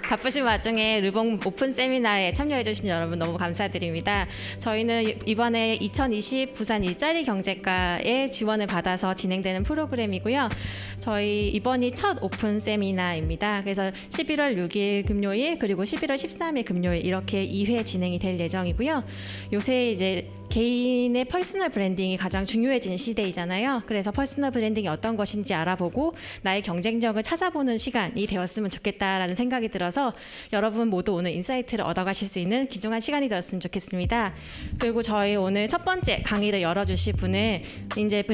바쁘신 와중에 르봉 오픈 세미나에 참여해 주신 여러분 너무 감사드립니다. 저희는 이번에 2020 부산 일자리 경제과의 지원을 받아서 진행되는 프로그램이고요. 저희 이번이 첫 오픈 세미나입니다. 그래서 11월 6일 금요일 그리고 11월 13일 금요일 이렇게 2회 진행이 될 예정이고요. 요새 이제 개인의 퍼스널 브랜딩이 가장 중요해지는 시대이잖아요. 그래서 퍼스널 브랜딩이 어떤 것인지 알아보고 나의 경쟁력을 찾아보는 시간이 되었으면 좋겠다라는 생각이 들어서 여러분 모두 오늘 인사이트를 얻어가실 수 있는 귀중한 시간이 되었으면 좋겠습니다. 그리고 저희 오늘 첫 번째 강의를 열어주실 분은 이제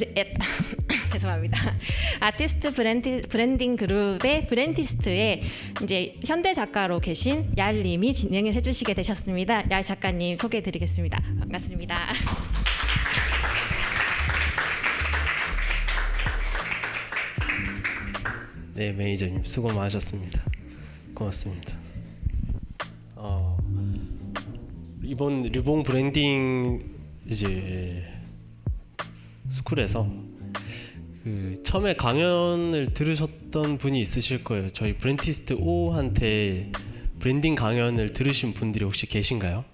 죄송합니다. 아티스트 브랜딩 그룹의 브랜티스트의 이제 현대 작가로 계신 얄님이 진행을 해주시게 되셨습니다. 얄 작가님 소개해드리겠습니다. 반갑습니다. 네, 매니저님 수고 많으셨습니다. 고맙습니다. 이번 르봉 브랜딩 이제 스쿨에서 처음에 강연을 들으셨던 분이 있으실 거예요. 저희 브랜티스트 O한테 브랜딩 강연을 들으신 분들이 혹시 계신가요?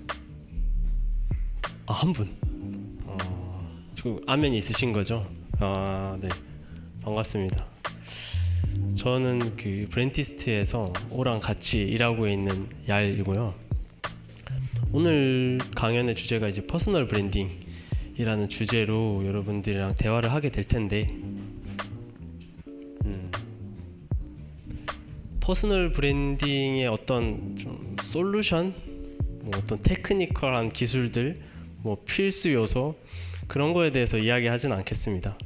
한 분. 지금 안면이 있으신 거죠? 네, 반갑습니다. 저는 그 브랜티스트에서 O랑 같이 일하고 있는 얄이고요. 오늘 강연의 주제가 이제 퍼스널 브랜딩이라는 주제로 여러분들이랑 대화를 하게 될 텐데, 퍼스널 브랜딩의 어떤 좀 솔루션, 어떤 테크니컬한 기술들, 필수 요소 그런 거에 대해서 이야기하진 않겠습니다.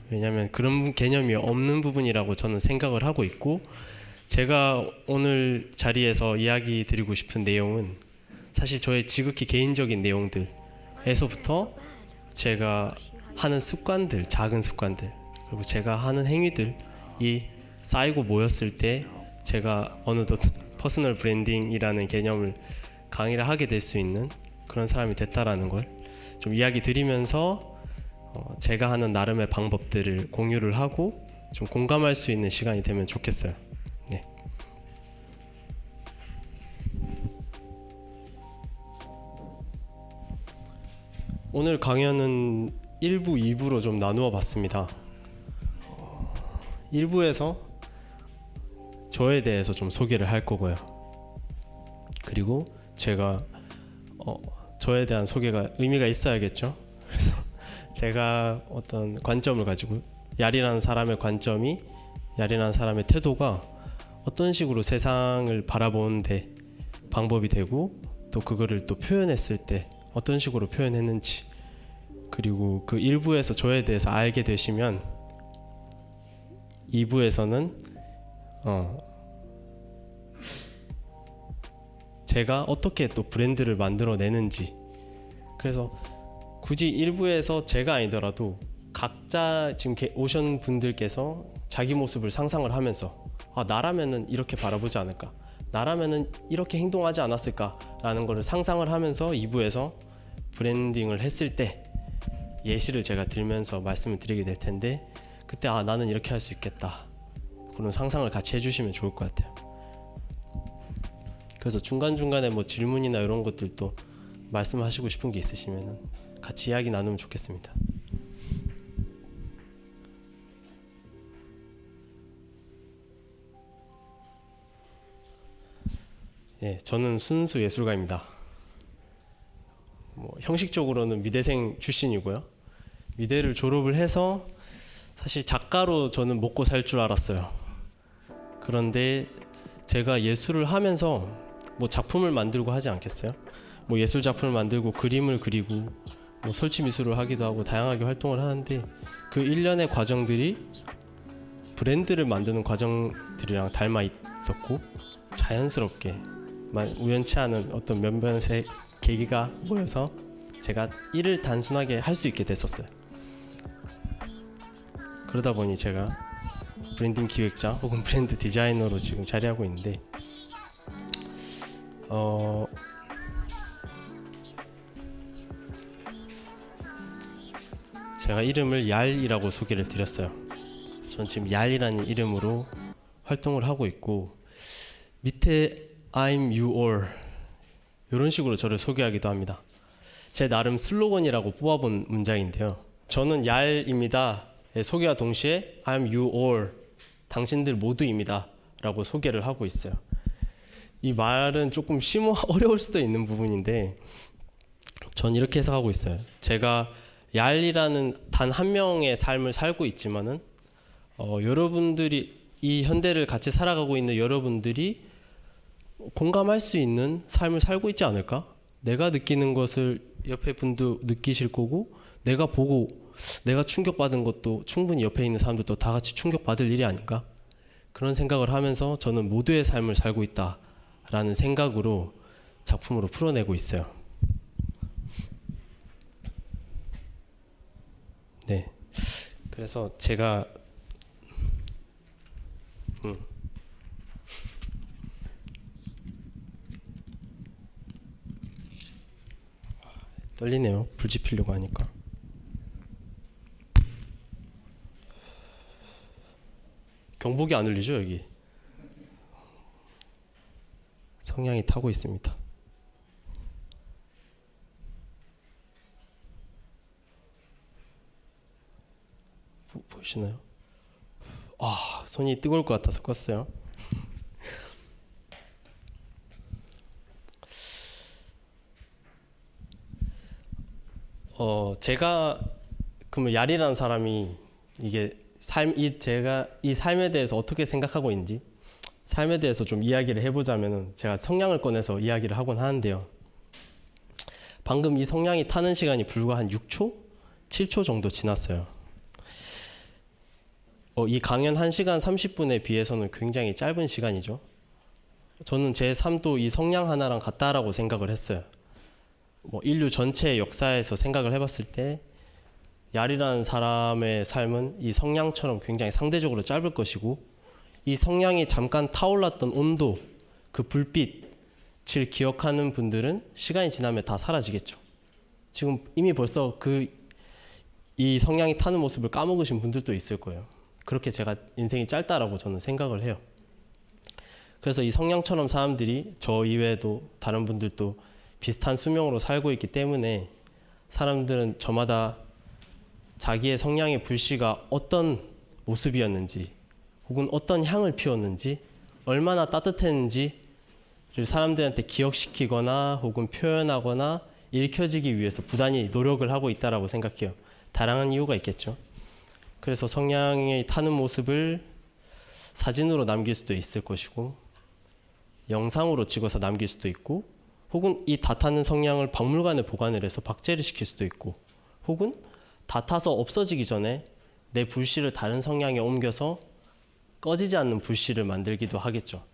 왜냐하면 그런 개념이 없는 부분이라고 저는 생각을 하고 있고, 제가 오늘 자리에서 이야기 드리고 싶은 내용은 사실 저의 지극히 개인적인 내용들에서부터 제가 하는 습관들, 작은 습관들, 그리고 제가 하는 행위들이 쌓이고 모였을 때 제가 어느덧 퍼스널 브랜딩이라는 개념을 강의를 하게 될 수 있는 그런 사람이 됐다라는 걸 좀 이야기 드리면서 제가 하는 나름의 방법들을 공유를 하고 좀 공감할 수 있는 시간이 되면 좋겠어요. 네. 오늘 강연은 1부, 2부로 좀 나누어 봤습니다. 1부에서 저에 대해서 좀 소개를 할 거고요. 그리고 제가 저에 대한 소개가 의미가 있어야겠죠. 그래서 제가 어떤 관점을 가지고 얄이라는 사람의 관점이, 얄이라는 사람의 태도가 어떤 식으로 세상을 바라보는데 방법이 되고, 또 그거를 또 표현했을 때 어떤 식으로 표현했는지, 그리고 그 1부에서 저에 대해서 알게 되시면 2부에서는 제가 어떻게 또 브랜드를 만들어내는지, 그래서 굳이 1부에서 제가 아니더라도 각자 지금 오신 분들께서 자기 모습을 상상을 하면서 나라면은 이렇게 바라보지 않을까, 나라면은 이렇게 행동하지 않았을까 라는 거를 상상을 하면서 2부에서 브랜딩을 했을 때 예시를 제가 들면서 말씀을 드리게 될 텐데, 그때 나는 이렇게 할 수 있겠다, 그런 상상을 같이 해주시면 좋을 것 같아요. 그래서 중간중간에 질문이나 이런 것들도 말씀하시고 싶은 게 있으시면 같이 이야기 나누면 좋겠습니다. 예, 저는 순수 예술가입니다. 형식적으로는 미대생 출신이고요. 미대를 졸업을 해서 사실 작가로 저는 먹고 살 줄 알았어요. 그런데 제가 예술을 하면서 작품을 만들고 하지 않겠어요? 예술 작품을 만들고 그림을 그리고 설치 미술을 하기도 하고 다양하게 활동을 하는데, 그 일련의 과정들이 브랜드를 만드는 과정들이랑 닮아 있었고, 자연스럽게 우연치 않은 어떤 몇몇의 계기가 모여서 제가 일을 단순하게 할 수 있게 됐었어요. 그러다 보니 제가 브랜딩 기획자 혹은 브랜드 디자이너로 지금 자리하고 있는데, 제가 이름을 얄이라고 소개를 드렸어요. 전 지금 얄이라는 이름으로 활동을 하고 있고, 밑에 I'm you all 이런 식으로 저를 소개하기도 합니다. 제 나름 슬로건이라고 뽑아본 문장인데요. 저는 얄입니다의 소개와 동시에 I'm you all 당신들 모두입니다 라고 소개를 하고 있어요. 이 말은 조금 어려울 수도 있는 부분인데 전 이렇게 해석하고 있어요. 제가 얄이라는 단 한 명의 삶을 살고 있지만은 여러분들이 이 현대를 같이 살아가고 있는 여러분들이 공감할 수 있는 삶을 살고 있지 않을까? 내가 느끼는 것을 옆에 분도 느끼실 거고 내가 보고 내가 충격받은 것도 충분히 옆에 있는 사람들도 다 같이 충격받을 일이 아닌가? 그런 생각을 하면서 저는 모두의 삶을 살고 있다라는 생각으로 작품으로 풀어내고 있어요. 네, 그래서 제가 떨리네요. 불 지피려고 하니까. 경보기 안 울리죠 여기? 성냥이 타고 있습니다. 보이시나요? 손이 뜨거울 것 같아서 껐어요. 제가 그러면 얄이라는 사람이 이게 제가 이 삶에 대해서 어떻게 생각하고 있는지 삶에 대해서 좀 이야기를 해보자면은 제가 성냥을 꺼내서 이야기를 하곤 하는데요. 방금 이 성냥이 타는 시간이 불과 한 6초? 7초 정도 지났어요. 이 강연 1시간 30분에 비해서는 굉장히 짧은 시간이죠. 저는 제 삶도 이 성냥 하나랑 같다라고 생각을 했어요. 인류 전체의 역사에서 생각을 해봤을 때 얄이라는 사람의 삶은 이 성냥처럼 굉장히 상대적으로 짧을 것이고 이 성냥이 잠깐 타올랐던 온도, 그 불빛을 기억하는 분들은 시간이 지나면 다 사라지겠죠. 지금 이미 벌써 이 성냥이 타는 모습을 까먹으신 분들도 있을 거예요. 그렇게 제가 인생이 짧다라고 저는 생각을 해요. 그래서 이 성냥처럼 사람들이 저 이외에도 다른 분들도 비슷한 수명으로 살고 있기 때문에 사람들은 저마다 자기의 성냥의 불씨가 어떤 모습이었는지 혹은 어떤 향을 피웠는지 얼마나 따뜻했는지를 사람들한테 기억시키거나 혹은 표현하거나 읽혀지기 위해서 부단히 노력을 하고 있다라고 생각해요. 다양한 이유가 있겠죠. 그래서 성냥이 타는 모습을 사진으로 남길 수도 있을 것이고 영상으로 찍어서 남길 수도 있고 혹은 이 다 타는 성냥을 박물관에 보관을 해서 박제를 시킬 수도 있고 혹은 다 타서 없어지기 전에 내 불씨를 다른 성냥에 옮겨서 꺼지지 않는 불씨를 만들기도 하겠죠.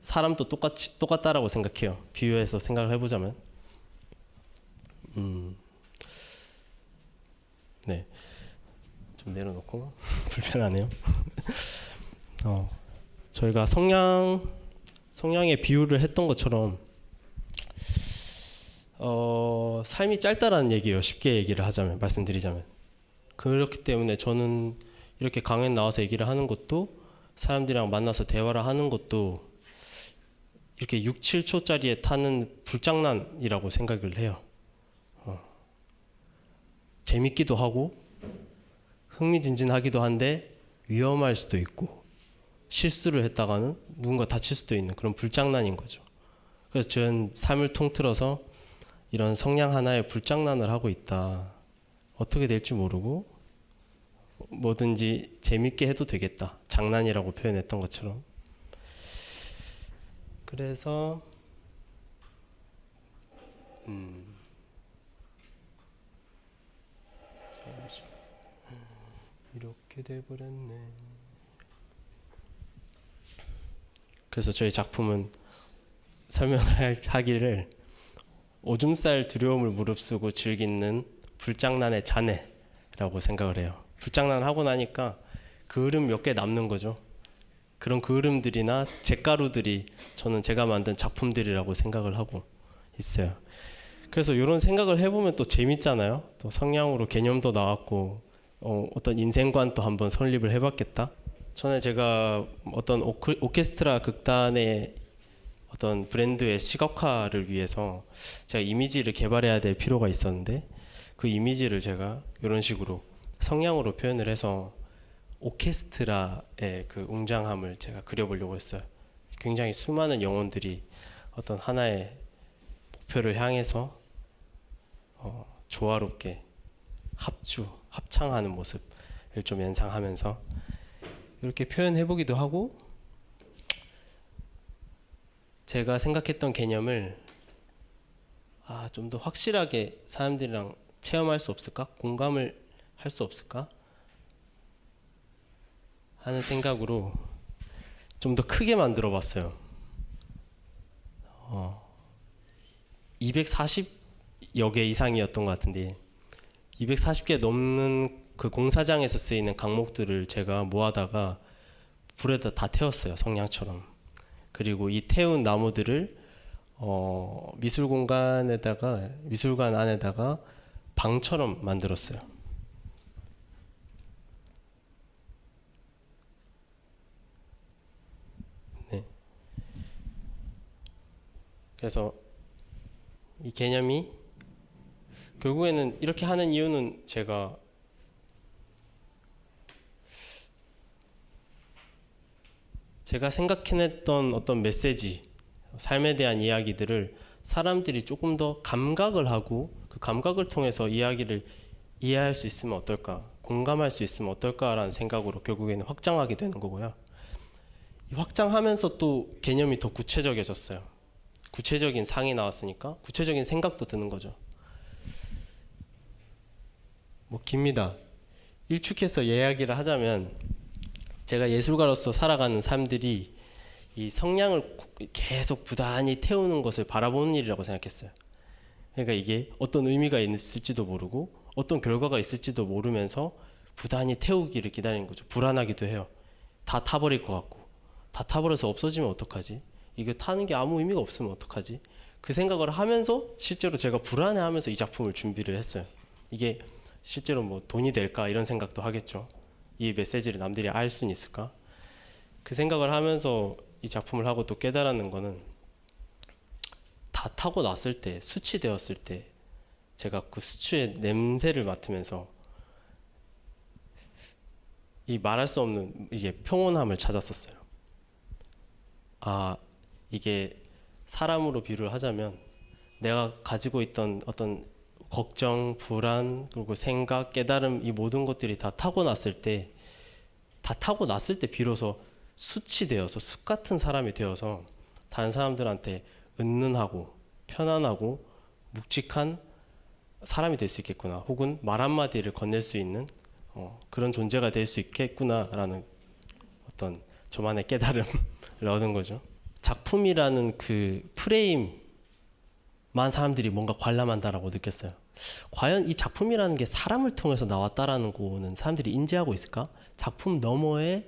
사람도 똑같다라고 생각해요. 비유해서 생각을 해보자면 네, 좀 내려놓고 불편하네요. 저희가 성냥의 비유를 했던 것처럼 삶이 짧다라는 얘기예요. 쉽게 얘기를 하자면, 말씀드리자면. 그렇기 때문에 저는 이렇게 강연 나와서 얘기를 하는 것도 사람들이랑 만나서 대화를 하는 것도 이렇게 6, 7초짜리에 타는 불장난이라고 생각을 해요. 재밌기도 하고 흥미진진하기도 한데 위험할 수도 있고 실수를 했다가는 누군가 다칠 수도 있는 그런 불장난인 거죠. 그래서 저는 삶을 통틀어서 이런 성냥 하나에 불장난을 하고 있다. 어떻게 될지 모르고 뭐든지 재밌게 해도 되겠다. 장난이라고 표현했던 것처럼. 그래서 이렇게 돼버렸네. 그래서 저희 작품은 설명하기를 오줌쌀 두려움을 무릅쓰고 즐기는 불장난의 자네라고 생각을 해요. 불장난을 하고 나니까 그을음 몇 개 남는 거죠. 그런 그을음들이나 잿가루들이 저는 제가 만든 작품들이라고 생각을 하고 있어요. 그래서 이런 생각을 해보면 또 재밌잖아요. 또 성냥으로 개념도 나왔고 어떤 인생관도 한번 설립을 해봤겠다. 전에 제가 어떤 오케스트라 극단의 어떤 브랜드의 시각화를 위해서 제가 이미지를 개발해야 될 필요가 있었는데 그 이미지를 제가 이런 식으로 성냥으로 표현을 해서 오케스트라의 그 웅장함을 제가 그려보려고 했어요. 굉장히 수많은 영혼들이 어떤 하나의 목표를 향해서 조화롭게 합창하는 모습을 좀 연상하면서 이렇게 표현해보기도 하고, 제가 생각했던 개념을 좀 더 확실하게 사람들이랑 체험할 수 없을까? 공감을 할 수 없을까? 하는 생각으로 좀 더 크게 만들어 봤어요. 240여 개 이상이었던 것 같은데 240개 넘는 그 공사장에서 쓰이는 강목들을 제가 모아다가 불에다 다 태웠어요. 성냥처럼. 그리고 이 태운 나무들을 미술관 안에다가 방처럼 만들었어요. 네. 그래서 이 개념이 결국에는 이렇게 하는 이유는 제가 생각해냈던 어떤 메시지, 삶에 대한 이야기들을 사람들이 조금 더 감각을 하고 그 감각을 통해서 이야기를 이해할 수 있으면 어떨까, 공감할 수 있으면 어떨까라는 생각으로 결국에는 확장하게 되는 거고요. 이 확장하면서 또 개념이 더 구체적이어졌어요. 구체적인 상이 나왔으니까 구체적인 생각도 드는 거죠. 깁니다. 일축해서 이야기를 하자면 제가 예술가로서 살아가는 삶들이 이 성냥을 계속 부단히 태우는 것을 바라보는 일이라고 생각했어요. 그러니까 이게 어떤 의미가 있을지도 모르고 어떤 결과가 있을지도 모르면서 부단히 태우기를 기다리는 거죠. 불안하기도 해요. 다 타버릴 것 같고, 다 타버려서 없어지면 어떡하지? 이거 타는 게 아무 의미가 없으면 어떡하지? 그 생각을 하면서 실제로 제가 불안해하면서 이 작품을 준비를 했어요. 이게 실제로 돈이 될까 이런 생각도 하겠죠. 이 메시지를 남들이 알 수는 있을까? 그 생각을 하면서 이 작품을 하고 또 깨달았는 거는 다 타고 났을 때, 수치되었을 때 제가 그 수치의 냄새를 맡으면서 이 말할 수 없는 이게 평온함을 찾았었어요. 이게 사람으로 비유를 하자면 내가 가지고 있던 어떤 걱정, 불안, 그리고 생각, 깨달음, 이 모든 것들이 다 타고났을 때 비로소 숯이 되어서, 숯 같은 사람이 되어서 다른 사람들한테 은은하고 편안하고 묵직한 사람이 될 수 있겠구나, 혹은 말 한마디를 건넬 수 있는 그런 존재가 될 수 있겠구나라는 어떤 저만의 깨달음을 얻은 거죠. 작품이라는 그 프레임만 사람들이 뭔가 관람한다라고 느꼈어요. 과연 이 작품이라는 게 사람을 통해서 나왔다라는 거는 사람들이 인지하고 있을까? 작품 너머에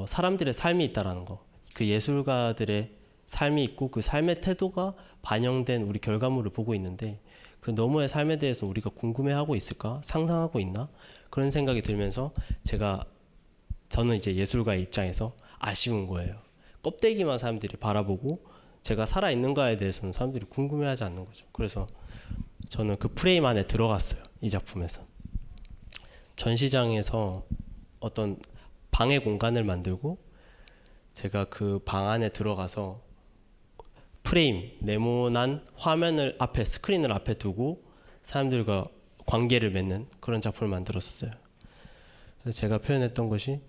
사람들의 삶이 있다라는 거, 그 예술가들의 삶이 있고 그 삶의 태도가 반영된 우리 결과물을 보고 있는데 그 너머의 삶에 대해서 우리가 궁금해하고 있을까? 상상하고 있나? 그런 생각이 들면서 저는 이제 예술가의 입장에서 아쉬운 거예요. 껍데기만 사람들이 바라보고 제가 살아있는가에 대해서는 사람들이 궁금해하지 않는 거죠. 그래서 저는 그 프레임 안에 들어갔어요. 이 작품에서. 전시장에서 어떤 방의 공간을 만들고 제가 그 방 안에 들어가서 프레임, 네모난 화면을 앞에, 스크린을 앞에 두고 사람들과 관계를 맺는 그런 작품을 만들었어요. 그래서 제가 표현했던 것이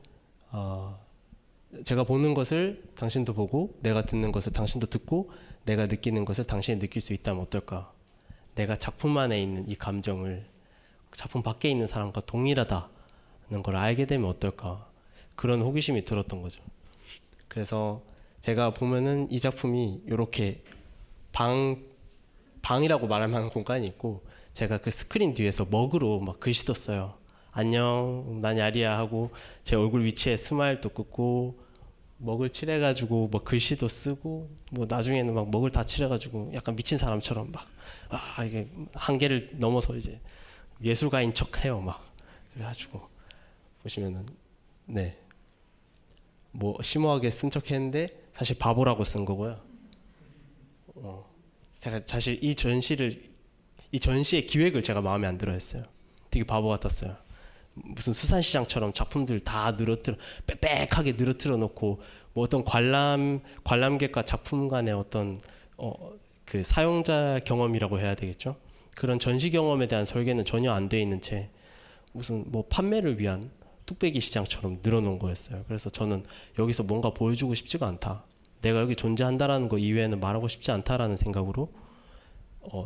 제가 보는 것을 당신도 보고, 내가 듣는 것을 당신도 듣고, 내가 느끼는 것을 당신이 느낄 수 있다면 어떨까? 내가 작품 안에 있는 이 감정을 작품 밖에 있는 사람과 동일하다는 걸 알게 되면 어떨까? 그런 호기심이 들었던 거죠. 그래서 제가 보면은 이 작품이 이렇게 방이라고 말할 만한 공간이 있고, 제가 그 스크린 뒤에서 먹으로 막 글씨도 써요. 안녕, 난 야리야 하고 제 얼굴 위치에 스마일도 긋고 먹을 칠해가지고 뭐 글씨도 쓰고, 뭐 나중에는 막 먹을 다 칠해가지고 약간 미친 사람처럼 막 이게 한계를 넘어서 이제 예술가인 척해요 막. 그래가지고 보시면은 뭐 심오하게 쓴 척했는데 사실 바보라고 쓴 거고요. 제가 사실 이 전시의 기획을 제가 마음에 안 들어했어요. 되게 바보 같았어요. 무슨 수산시장처럼 작품들 다 늘어뜨려 빽빽하게 늘어뜨려 놓고 뭐 어떤 관람객과 작품 간의 어떤 그 사용자 경험이라고 해야 되겠죠. 그런 전시 경험에 대한 설계는 전혀 안 돼 있는 채 무슨 뭐 판매를 위한 뚝배기 시장처럼 늘어놓은 거였어요. 그래서 저는 여기서 뭔가 보여주고 싶지가 않다. 내가 여기 존재한다라는 거 이외에는 말하고 싶지 않다라는 생각으로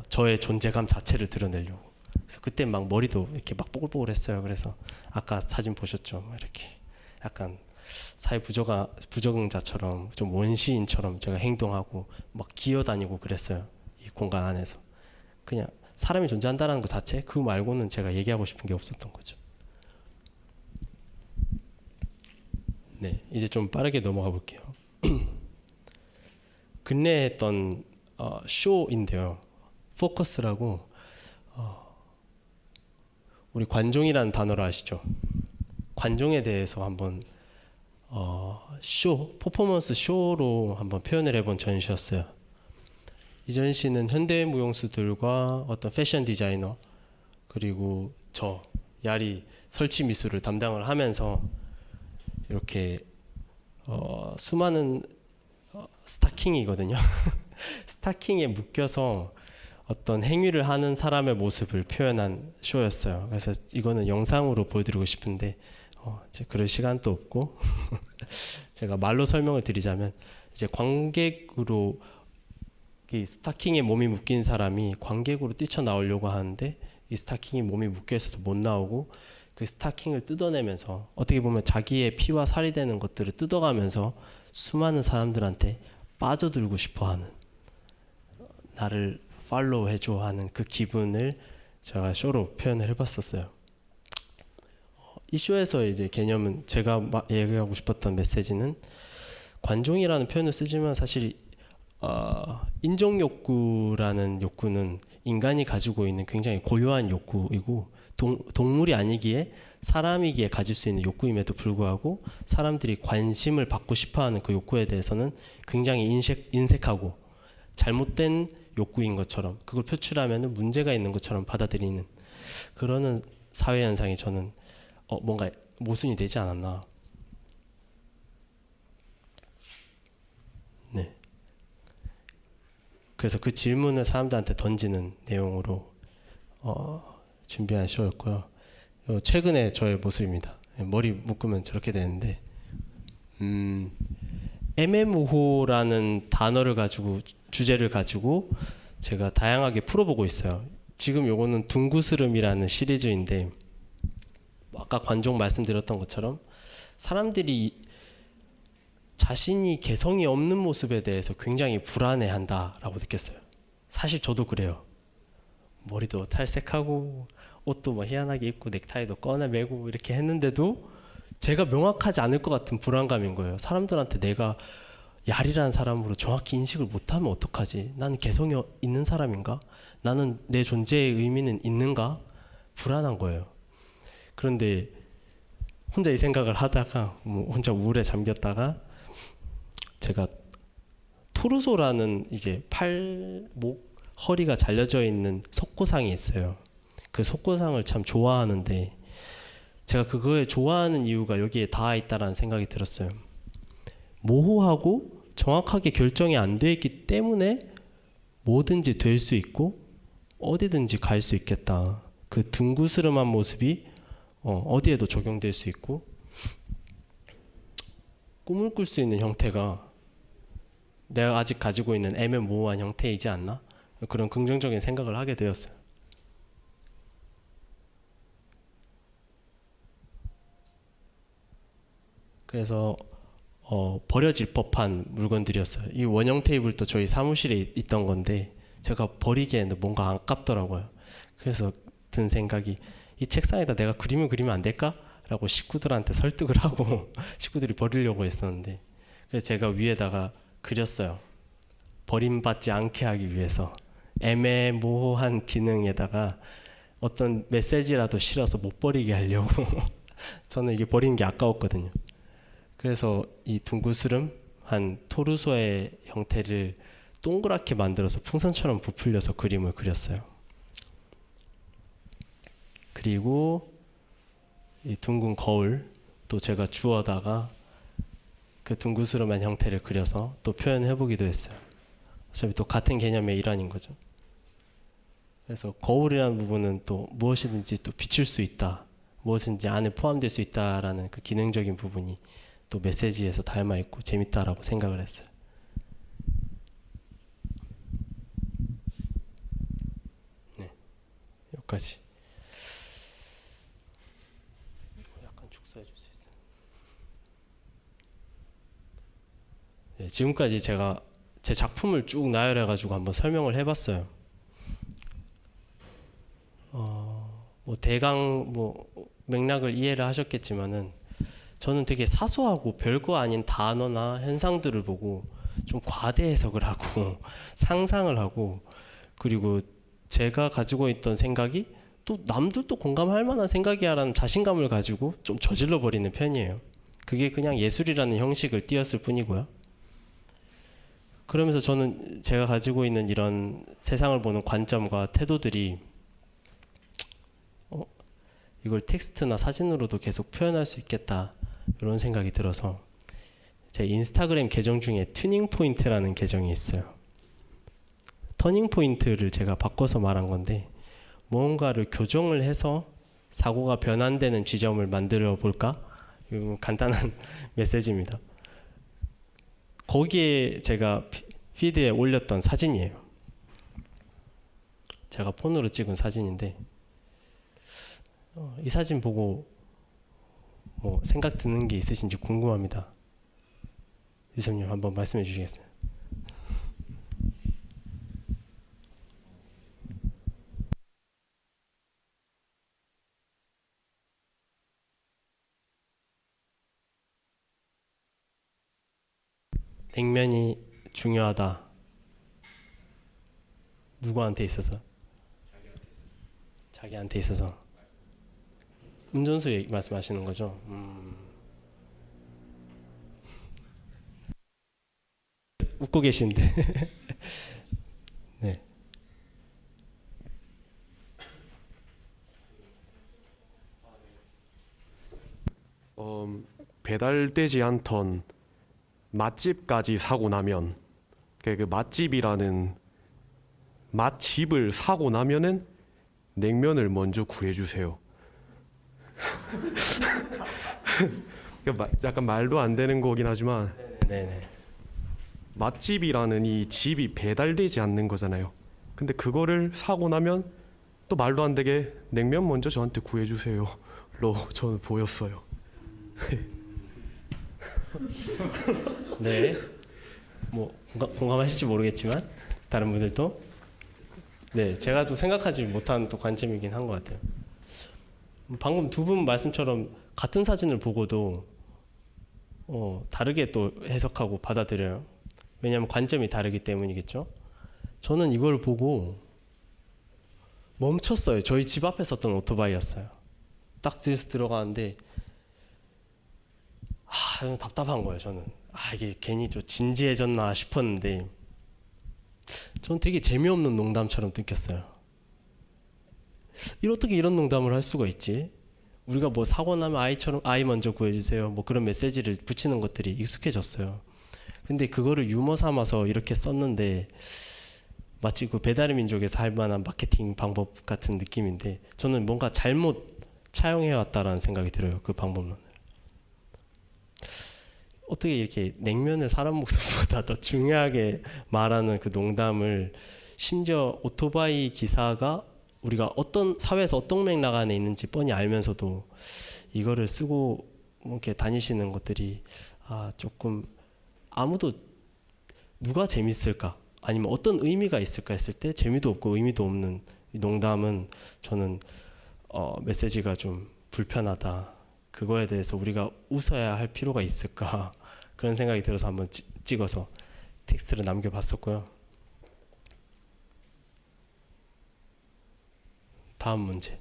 저의 존재감 자체를 드러내려고. 그래서 그때 막 머리도 이렇게 막 뽀글뽀글했어요. 그래서 아까 사진 보셨죠? 이렇게 약간 사회 부적응자처럼 좀 원시인처럼 제가 행동하고 막 기어다니고 그랬어요. 이 공간 안에서. 그냥 사람이 존재한다는 것 자체 그 말고는 제가 얘기하고 싶은 게 없었던 거죠. 네, 이제 좀 빠르게 넘어가 볼게요. 근래에 했던 쇼인데요. 포커스라고 우리 관종이라는 단어를 아시죠? 관종에 대해서 한번 퍼포먼스 쇼로 한번 표현을 해본 전시였어요. 이 전시는 현대무용수들과 어떤 패션 디자이너 그리고 저 야리 설치 미술을 담당을 하면서 이렇게 수많은 스타킹이거든요. 스타킹에 묶여서 어떤 행위를 하는 사람의 모습을 표현한 쇼였어요. 그래서 이거는 영상으로 보여드리고 싶은데 그럴 시간도 없고 제가 말로 설명을 드리자면 이제 관객으로 이 스타킹에 몸이 묶인 사람이 관객으로 뛰쳐나오려고 하는데 이 스타킹이 몸이 묶여 있어서 못 나오고 그 스타킹을 뜯어내면서 어떻게 보면 자기의 피와 살이 되는 것들을 뜯어가면서 수많은 사람들한테 빠져들고 싶어하는, 나를 팔로우 해줘 하는 그 기분을 제가 쇼로 표현을 해봤었어요. 이 쇼에서 이제 개념은 제가 얘기하고 싶었던 메시지는 관종이라는 표현을 쓰지만 사실 인정 욕구라는 욕구는 인간이 가지고 있는 굉장히 고유한 욕구이고 동물이 아니기에 사람이기에 가질 수 있는 욕구임에도 불구하고 사람들이 관심을 받고 싶어하는 그 욕구에 대해서는 굉장히 인색하고 잘못된 욕구인 것처럼 그걸 표출하면 문제가 있는 것처럼 받아들이는 그러는 사회 현상이 저는 뭔가 모순이 되지 않았나. 네. 그래서 그 질문을 사람들한테 던지는 내용으로 준비한 쇼였고요. 최근에 저의 모습입니다. 머리 묶으면 저렇게 되는데 애매모호라는 단어를 가지고 주제를 가지고 제가 다양하게 풀어보고 있어요. 지금 요거는 둥구스름이라는 시리즈인데 아까 관종 말씀드렸던 것처럼 사람들이 자신이 개성이 없는 모습에 대해서 굉장히 불안해한다라고 느꼈어요. 사실 저도 그래요. 머리도 탈색하고 옷도 뭐 희한하게 입고 넥타이도 꺼내 매고 이렇게 했는데도 제가 명확하지 않을 것 같은 불안감인 거예요. 사람들한테 내가 야리라는 사람으로 정확히 인식을 못하면 어떡하지? 나는 개성이 있는 사람인가? 나는 내 존재의 의미는 있는가? 불안한 거예요. 그런데 혼자 이 생각을 하다가 혼자 우울에 잠겼다가 제가 토르소라는 이제 팔, 목, 허리가 잘려져 있는 속고상이 있어요. 그 속고상을 참 좋아하는데 제가 그거에 좋아하는 이유가 여기에 닿아 있다라는 생각이 들었어요. 모호하고 정확하게 결정이 안 돼 있기 때문에 뭐든지 될 수 있고 어디든지 갈 수 있겠다. 그 둥그스름한 모습이 어디에도 적용될 수 있고 꿈을 꿀 수 있는 형태가 내가 아직 가지고 있는 애매모호한 형태이지 않나? 그런 긍정적인 생각을 하게 되었어요. 그래서 버려질 법한 물건들이었어요. 이 원형 테이블도 저희 사무실에 있던 건데 제가 버리기에는 뭔가 아깝더라고요. 그래서 든 생각이 이 책상에다 내가 그림을 그리면 안 될까? 라고 식구들한테 설득을 하고 식구들이 버리려고 했었는데 그래서 제가 위에다가 그렸어요. 버림받지 않게 하기 위해서 애매모호한 기능에다가 어떤 메시지라도 실어서 못 버리게 하려고 저는 이게 버리는 게 아까웠거든요. 그래서 이 둥그스름한 토르소의 형태를 동그랗게 만들어서 풍선처럼 부풀려서 그림을 그렸어요. 그리고 이 둥근 거울 또 제가 주워다가 그 둥그스름한 형태를 그려서 또 표현해 보기도 했어요. 어차피 또 같은 개념의 일환인 거죠. 그래서 거울이라는 부분은 또 무엇이든지 또 비칠 수 있다, 무엇인지 안에 포함될 수 있다라는 그 기능적인 부분이 또 메시지에서 닮아 있고 재밌다라고 생각을 했어요. 네, 여기까지. 약간 축소해 줄 수 있어요? 네, 지금까지 제가 제 작품을 쭉 나열해 가지고 한번 설명을 해봤어요. 뭐 대강 뭐 맥락을 이해를 하셨겠지만은 저는 되게 사소하고 별거 아닌 단어나 현상들을 보고 좀 과대 해석을 하고 상상을 하고, 그리고 제가 가지고 있던 생각이 또 남들도 공감할 만한 생각이야라는 자신감을 가지고 좀 저질러 버리는 편이에요. 그게 그냥 예술이라는 형식을 띄었을 뿐이고요. 그러면서 저는 제가 가지고 있는 이런 세상을 보는 관점과 태도들이 이걸 텍스트나 사진으로도 계속 표현할 수 있겠다, 이런 생각이 들어서 제 인스타그램 계정 중에 튜닝 포인트라는 계정이 있어요. 터닝 포인트를 제가 바꿔서 말한 건데, 무언가를 교정을 해서 사고가 변환되는 지점을 만들어 볼까? 이건 간단한 메시지입니다. 거기에 제가 피드에 올렸던 사진이에요. 제가 폰으로 찍은 사진인데 이 사진 보고 뭐 생각 드는 게 있으신지 궁금합니다. 유섭님 한번 말씀해 주시겠어요? 냉면이 중요하다. 누구한테 있어서? 자기한테 있어서. 운전수 말씀하시는 거죠? 웃고 계신데. 네. 배달되지 않던 맛집까지 사고 나면, 그 맛집이라는 맛집을 사고 나면은 냉면을 먼저 구해주세요. 약간 말도 안 되는 거긴 하지만, 네네. 맛집이라는 이 집이 배달되지 않는 거잖아요. 근데 그거를 사고 나면 또 말도 안 되게 냉면 먼저 저한테 구해주세요로 저는 보였어요. 네. 뭐 공감하실지 모르겠지만 다른 분들도 네, 제가 좀 생각하지 못한 또 관점이긴 한 것 같아요. 방금 두 분 말씀처럼 같은 사진을 보고도 다르게 또 해석하고 받아들여요. 왜냐하면 관점이 다르기 때문이겠죠. 저는 이걸 보고 멈췄어요. 저희 집 앞에 섰던 오토바이였어요. 딱 뒤에서 들어가는데 답답한 거예요. 저는 이게 괜히 좀 진지해졌나 싶었는데 저는 되게 재미없는 농담처럼 느꼈어요. 어떻게 이런 농담을 할 수가 있지? 우리가 뭐 사고 나면 아이 먼저 구해주세요, 뭐 그런 메시지를 붙이는 것들이 익숙해졌어요. 근데 그거를 유머 삼아서 이렇게 썼는데 마치 그 배달의 민족에서 할 만한 마케팅 방법 같은 느낌인데, 저는 뭔가 잘못 차용해 왔다라는 생각이 들어요. 그 방법론을. 어떻게 이렇게 냉면을 사람 목숨보다 더 중요하게 말하는 그 농담을, 심지어 오토바이 기사가 우리가 어떤 사회에서 어떤 맥락 안에 있는지 뻔히 알면서도 이거를 쓰고 이렇게 다니시는 것들이 조금 아무도 누가 재밌을까, 아니면 어떤 의미가 있을까 했을 때 재미도 없고 의미도 없는 이 농담은 저는 메시지가 좀 불편하다, 그거에 대해서 우리가 웃어야 할 필요가 있을까, 그런 생각이 들어서 한번 찍어서 텍스트를 남겨봤었고요. 다음 문제.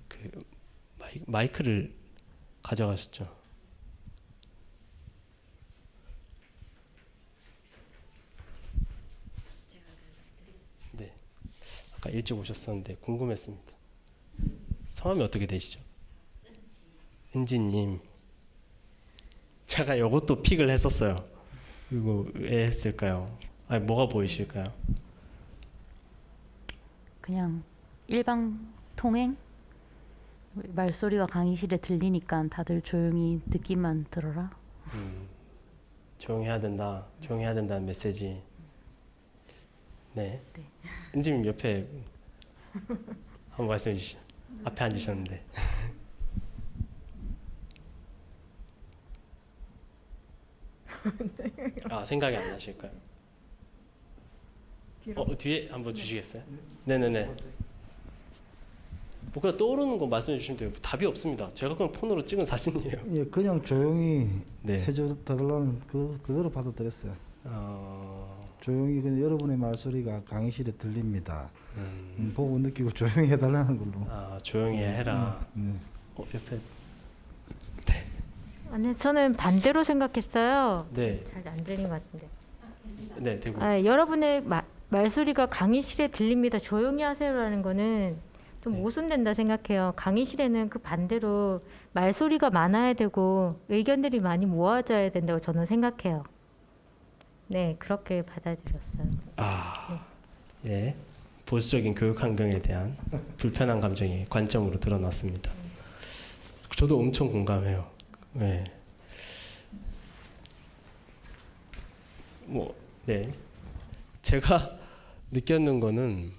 그 마이크를 가져가셨죠? 일찍 오셨었는데 궁금했습니다. 성함이 어떻게 되시죠? 은지님. 제가 이것도 픽을 했었어요. 이거 왜 했을까요? 아니 뭐가 보이실까요? 그냥 일방 통행? 말소리가 강의실에 들리니까 다들 조용히 듣기만 들어라. 조용히 해야 된다. 조용히 해야 된다는 메시지. 네. 네. 은지님 옆에 한번 말씀해 주시죠. 앞에 앉으셨는데. 아 생각이 안 나실까요? 뒤에 한번 주시겠어요? 네네네. 뭐가 떠오르는 거 말씀해 주시면 돼요. 답이 없습니다. 제가 그냥 폰으로 찍은 사진이에요. 예, 그냥 조용히 네. 해줘달라는 그대로 받아들였어요. 조용히 그냥 여러분의 말소리가 강의실에 들립니다. 보고 느끼고 조용히 해달라는 걸로. 아 조용히 해라. 옆에 아니 저는 반대로 생각했어요. 네. 잘 안 들린 것 같은데. 네 되고 여러분의 말소리가 강의실에 들립니다. 조용히 하세요라는 거는 좀 네. 모순된다 생각해요. 강의실에는 그 반대로 말소리가 많아야 되고 의견들이 많이 모아져야 된다고 저는 생각해요. 네, 그렇게 받아들였어요. 예. 보수적인 교육 환경에 대한 불편한 감정이 관점으로 드러났습니다. 저도 엄청 공감해요. 네. 네. 제가 느꼈는 거는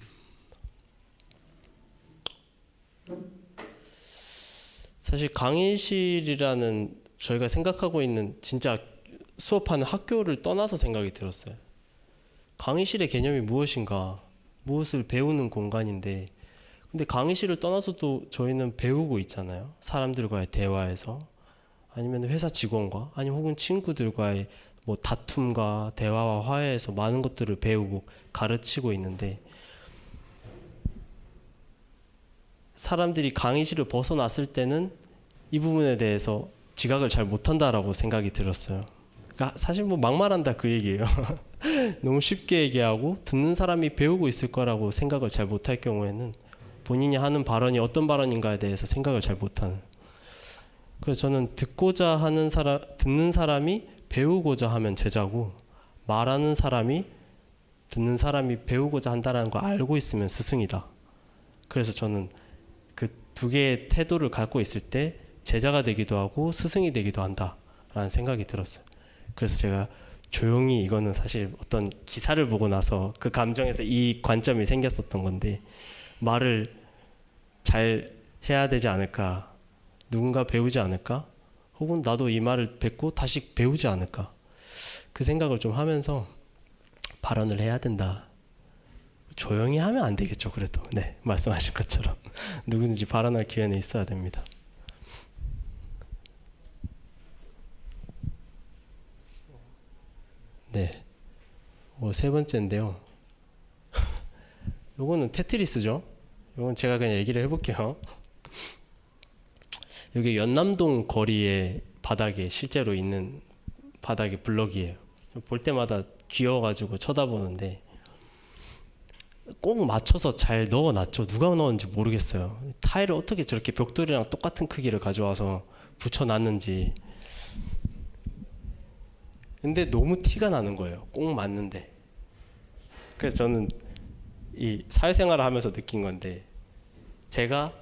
사실 강의실이라는 저희가 생각하고 있는 진짜 수업하는 학교를 떠나서 생각이 들었어요. 강의실의 개념이 무엇인가, 무엇을 배우는 공간인데, 근데 강의실을 떠나서도 저희는 배우고 있잖아요. 사람들과의 대화에서, 아니면 회사 직원과, 아니면 혹은 친구들과의 뭐 다툼과 대화와 화해에서 많은 것들을 배우고 가르치고 있는데, 사람들이 강의실을 벗어났을 때는 이 부분에 대해서 지각을 잘 못한다라고 생각이 들었어요. 그러니까 사실 뭐 막말한다 그 얘기예요. 너무 쉽게 얘기하고 듣는 사람이 배우고 있을 거라고 생각을 잘 못할 경우에는 본인이 하는 발언이 어떤 발언인가에 대해서 생각을 잘 못하는. 그래서 저는 듣고자 하는 사람, 듣는 사람이 배우고자 하면 제자고, 말하는 사람이 듣는 사람이 배우고자 한다는 걸 알고 있으면 스승이다. 그래서 저는 그 두 개의 태도를 갖고 있을 때 제자가 되기도 하고 스승이 되기도 한다라는 생각이 들었어요. 그래서 제가 조용히, 이거는 사실 어떤 기사를 보고 나서 그 감정에서 이 관점이 생겼었던 건데, 말을 잘 해야 되지 않을까, 누군가 배우지 않을까, 혹은 나도 이 말을 뱉고 다시 배우지 않을까, 그 생각을 좀 하면서 발언을 해야 된다. 조용히 하면 안 되겠죠. 그래도 네, 말씀하신 것처럼 누구든지 발언할 기회는 있어야 됩니다. 네, 세 번째인데요. 요거는 테트리스죠. 요건 제가 그냥 얘기를 해볼게요. 여기 연남동 거리의 바닥에 실제로 있는 바닥의 블럭이에요. 볼 때마다 귀여워가지고 쳐다보는데 꼭 맞춰서 잘 넣어놨죠. 누가 넣었는지 모르겠어요. 타일을 어떻게 저렇게 벽돌이랑 똑같은 크기를 가져와서 붙여놨는지. 근데 너무 티가 나는 거예요. 꼭 맞는데. 그래서 저는 이 사회생활을 하면서 느낀 건데, 제가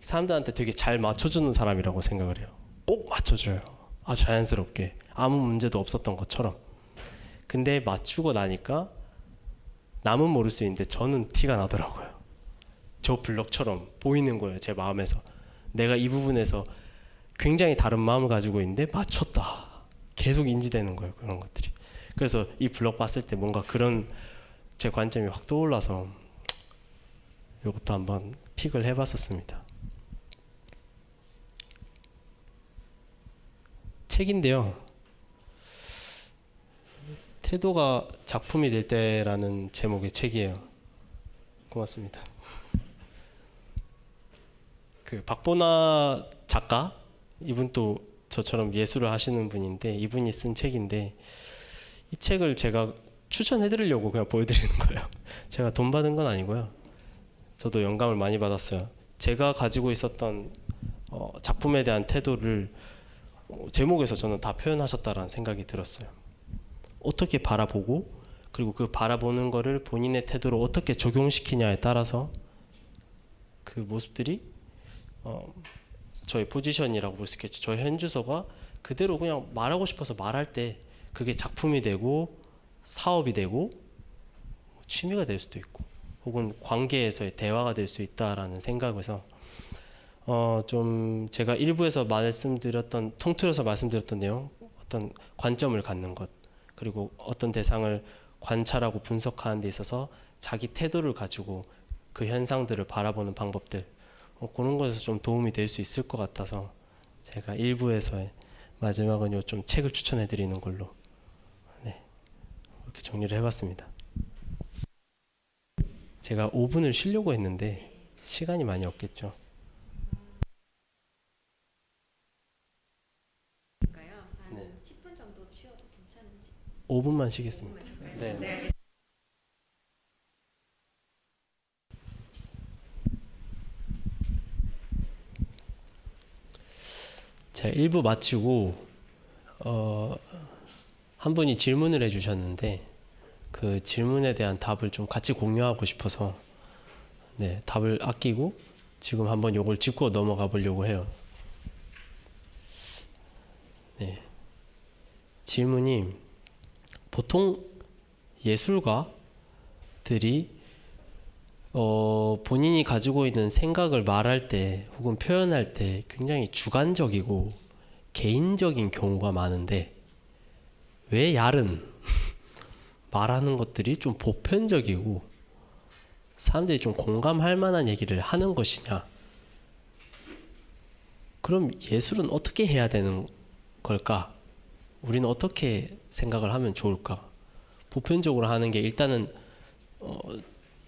사람들한테 되게 잘 맞춰주는 사람이라고 생각을 해요. 꼭 맞춰줘요. 아주 자연스럽게, 아무 문제도 없었던 것처럼. 근데 맞추고 나니까 남은 모를 수 있는데 저는 티가 나더라고요. 저 블럭처럼 보이는 거예요. 제 마음에서 내가 이 부분에서 굉장히 다른 마음을 가지고 있는데 맞췄다, 계속 인지되는 거예요. 그런 것들이. 그래서 이 블럭 봤을 때 뭔가 그런 제 관점이 확 떠올라서 이것도 한번 픽을 해봤었습니다. 책인데요, 태도가 작품이 될 때라는 제목의 책이에요. 고맙습니다. 그 박보나 작가, 이분 또 저처럼 예술을 하시는 분인데, 이분이 쓴 책인데, 이 책을 제가 추천해드리려고 그냥 보여드리는 거예요. 제가 돈 받은 건 아니고요. 저도 영감을 많이 받았어요. 제가 가지고 있었던 작품에 대한 태도를 제목에서 저는 다 표현하셨다라는 생각이 들었어요. 어떻게 바라보고 그리고 그 바라보는 거를 본인의 태도로 어떻게 적용시키냐에 따라서 그 모습들이 저의 포지션이라고 볼 수 있겠죠. 저의 현주소가 그대로 그냥 말하고 싶어서 말할 때 그게 작품이 되고 사업이 되고 취미가 될 수도 있고 혹은 관계에서의 대화가 될 수 있다라는 생각에서 좀 제가 일부에서 말씀드렸던 통틀어서 말씀드렸던 내용 어떤 관점을 갖는 것 그리고 어떤 대상을 관찰하고 분석하는 데 있어서 자기 태도를 가지고 그 현상들을 바라보는 방법들 그런 것에서 좀 도움이 될 수 있을 것 같아서 제가 1부에서의 마지막은 좀 책을 추천해 드리는 걸로 이렇게 정리를 해봤습니다. 제가 5분을 쉬려고 했는데 시간이 많이 없겠죠. 10분 정도 쉬어도 괜찮은지. 5분만 쉬겠습니다. 네. 제가 1부 마치고 한 분이 질문을 해주셨는데 그 질문에 대한 답을 좀 같이 공유하고 싶어서 답을 아끼고 지금 한번 요걸 짚고 넘어가 보려고 해요. 질문이 보통 예술가들이 본인이 가지고 있는 생각을 말할 때 혹은 표현할 때 굉장히 주관적이고 개인적인 경우가 많은데 왜 야른 말하는 것들이 좀 보편적이고 사람들이 좀 공감할 만한 얘기를 하는 것이냐? 그럼 예술은 어떻게 해야 되는 걸까? 우리는 어떻게 생각을 하면 좋을까? 보편적으로 하는 게 일단은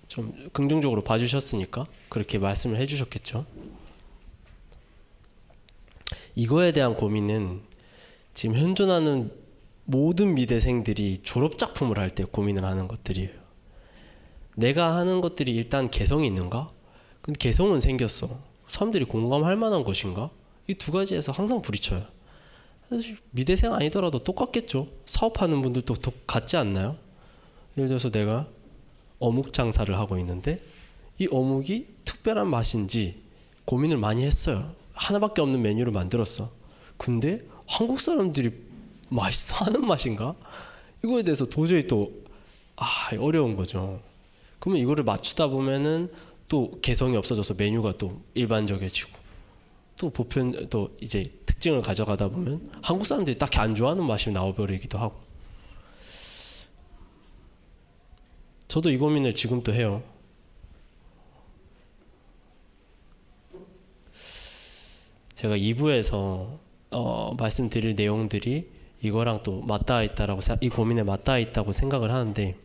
좀 긍정적으로 봐주셨으니까 그렇게 말씀을 해주셨겠죠. 이거에 대한 고민은 지금 현존하는 모든 미대생들이 졸업작품을 할 때 고민을 하는 것들이에요. 내가 하는 것들이 일단 개성이 있는가? 근데 개성은 생겼어. 사람들이 공감할 만한 것인가? 이 두 가지에서 항상 부딪혀요. 사실 미대생 아니더라도 똑같겠죠. 사업하는 분들도 같지 않나요? 예를 들어서 내가 어묵 장사를 하고 있는데 이 어묵이 특별한 맛인지 고민을 많이 했어요. 하나밖에 없는 메뉴를 만들었어. 근데 한국 사람들이 맛있어 하는 맛인가? 이거에 대해서 도저히 또 어려운 거죠. 그러면 이거를 맞추다 보면은 또 개성이 없어져서 메뉴가 또 일반적이지고 또 보편 또 이제 특징을 가져가다 보면 한국 사람들이 딱히 안 좋아하는 맛이 나와버리기도 하고. 저도 이 고민을 지금도 해요. 제가 2부에서 말씀드릴 내용들이 이거랑 또 맞닿아 있다라고 이 고민에 맞닿아 있다고 생각을 하는데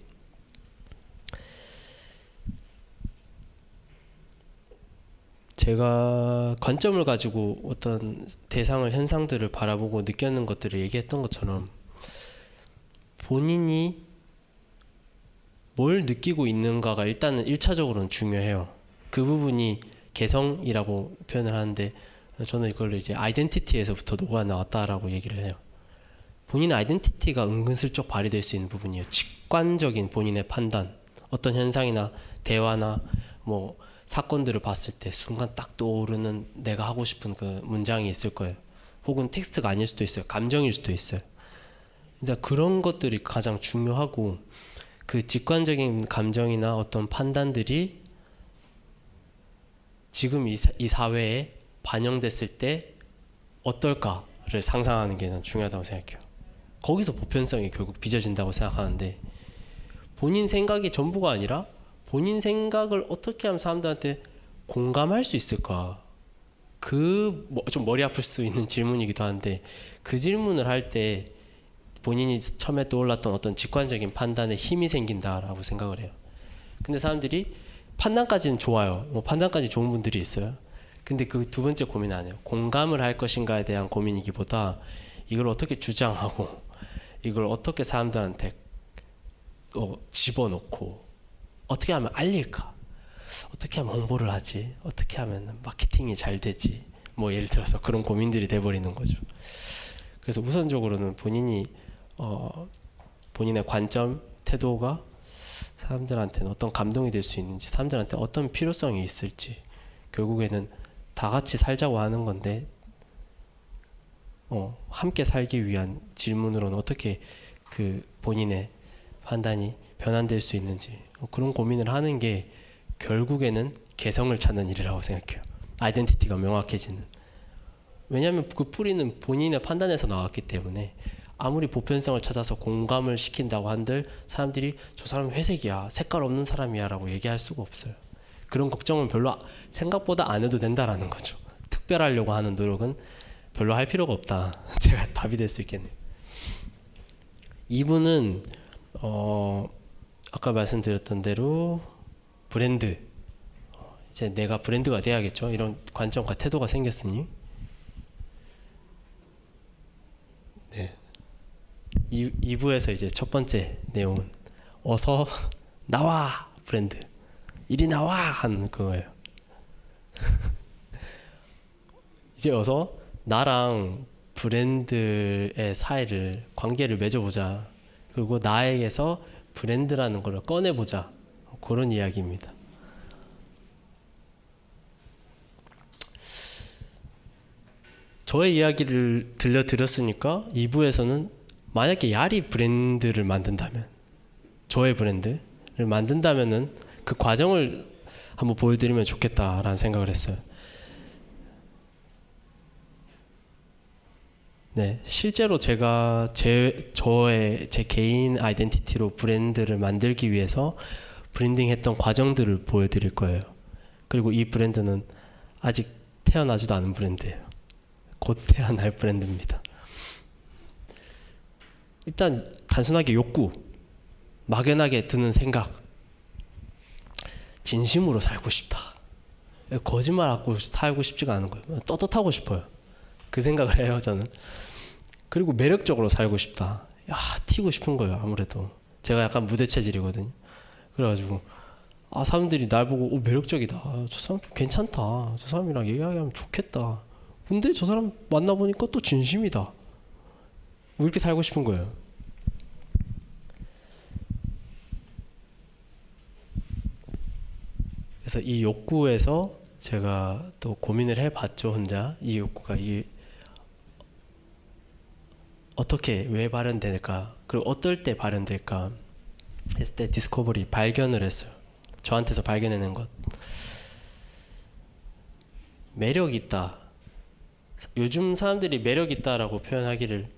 제가 관점을 가지고 어떤 대상을 현상들을 바라보고 느끼는 것들을 얘기했던 것처럼 본인이 뭘 느끼고 있는가가 일단은 1차적으로는 중요해요. 그 부분이 개성이라고 표현을 하는데 저는 이걸 이제 아이덴티티에서부터 녹아 나왔다라고 얘기를 해요. 본인의 아이덴티티가 은근슬쩍 발휘될 수 있는 부분이에요. 직관적인 본인의 판단, 어떤 현상이나 대화나 뭐 사건들을 봤을 때 순간 딱 떠오르는 내가 하고 싶은 그 문장이 있을 거예요. 혹은 텍스트가 아닐 수도 있어요. 감정일 수도 있어요. 근데 그런 것들이 가장 중요하고 그 직관적인 감정이나 어떤 판단들이 지금 이 사회에 반영됐을 때 어떨까를 상상하는 게 난 중요하다고 생각해요. 거기서 보편성이 결국 빚어진다고 생각하는데 본인 생각이 전부가 아니라 본인 생각을 어떻게 하면 사람들한테 공감할 수 있을까? 좀 머리 아플 수 있는 질문이기도 한데 그 질문을 할 때 본인이 처음에 떠올랐던 어떤 직관적인 판단에 힘이 생긴다라고 생각을 해요. 근데 사람들이 판단까지는 좋아요. 판단까지 좋은 분들이 있어요. 근데 그 두 번째 고민 안 해요. 공감을 할 것인가에 대한 고민이기보다 이걸 어떻게 주장하고 이걸 어떻게 사람들한테 집어넣고 어떻게 하면 알릴까? 어떻게 하면 홍보를 하지? 어떻게 하면 마케팅이 잘 되지? 뭐 예를 들어서 그런 고민들이 돼버리는 거죠. 그래서 우선적으로는 본인이 본인의 관점, 태도가 사람들한테는 어떤 감동이 될 수 있는지, 사람들한테 어떤 필요성이 있을지, 결국에는 다 같이 살자고 하는 건데 함께 살기 위한 질문으로는 어떻게 그 본인의 판단이 변환될 수 있는지 그런 고민을 하는 게 결국에는 개성을 찾는 일이라고 생각해요. 아이덴티티가 명확해지는. 왜냐하면 그 뿌리는 본인의 판단에서 나왔기 때문에 아무리 보편성을 찾아서 공감을 시킨다고 한들 사람들이 저 사람 회색이야, 색깔 없는 사람이야 라고 얘기할 수가 없어요. 그런 걱정은 별로 생각보다 안 해도 된다라는 거죠. 특별하려고 하는 노력은 별로 할 필요가 없다. 제가 답이 될 수 있겠네요. 2부는 아까 말씀드렸던 대로 브랜드, 이제 내가 브랜드가 돼야겠죠. 이런 관점과 태도가 생겼으니. 네. 2부에서 이제 첫 번째 내용은 어서 나와 브랜드, 이리 나와 하는 그거예요. 이제 어서 나랑 브랜드의 사이를, 관계를 맺어보자. 그리고 나에게서 브랜드라는 걸 꺼내보자. 그런 이야기입니다. 저의 이야기를 들려드렸으니까 2부에서는 만약에 야리 브랜드를 만든다면, 저의 브랜드를 만든다면은 그 과정을 한번 보여드리면 좋겠다라는 생각을 했어요. 네, 실제로 제가 제 개인 아이덴티티로 브랜드를 만들기 위해서 브랜딩했던 과정들을 보여드릴 거예요. 그리고 이 브랜드는 아직 태어나지도 않은 브랜드예요. 곧 태어날 브랜드입니다. 일단 단순하게 욕구, 막연하게 드는 생각, 진심으로 살고 싶다. 거짓말하고 살고 싶지가 않은 거예요. 떳떳하고 싶어요. 그 생각을 해요, 저는. 그리고 매력적으로 살고 싶다. 튀고 싶은 거예요, 아무래도. 제가 약간 무대 체질이거든요. 그래가지고 사람들이 날 보고 매력적이다. 저 사람 좀 괜찮다. 저 사람이랑 얘기하면 좋겠다. 근데 저 사람 만나보니까 또 진심이다. 뭐 이렇게 살고 싶은 거예요. 그래서 이 욕구에서 제가 또 고민을 해봤죠, 혼자. 이 욕구가 어떻게, 왜 발현될까, 그리고 어떨 때 발현될까 했을 때 디스커버리, 발견을 했어요. 저한테서 발견해낸 것. 매력 있다. 요즘 사람들이 매력 있다라고 표현하기를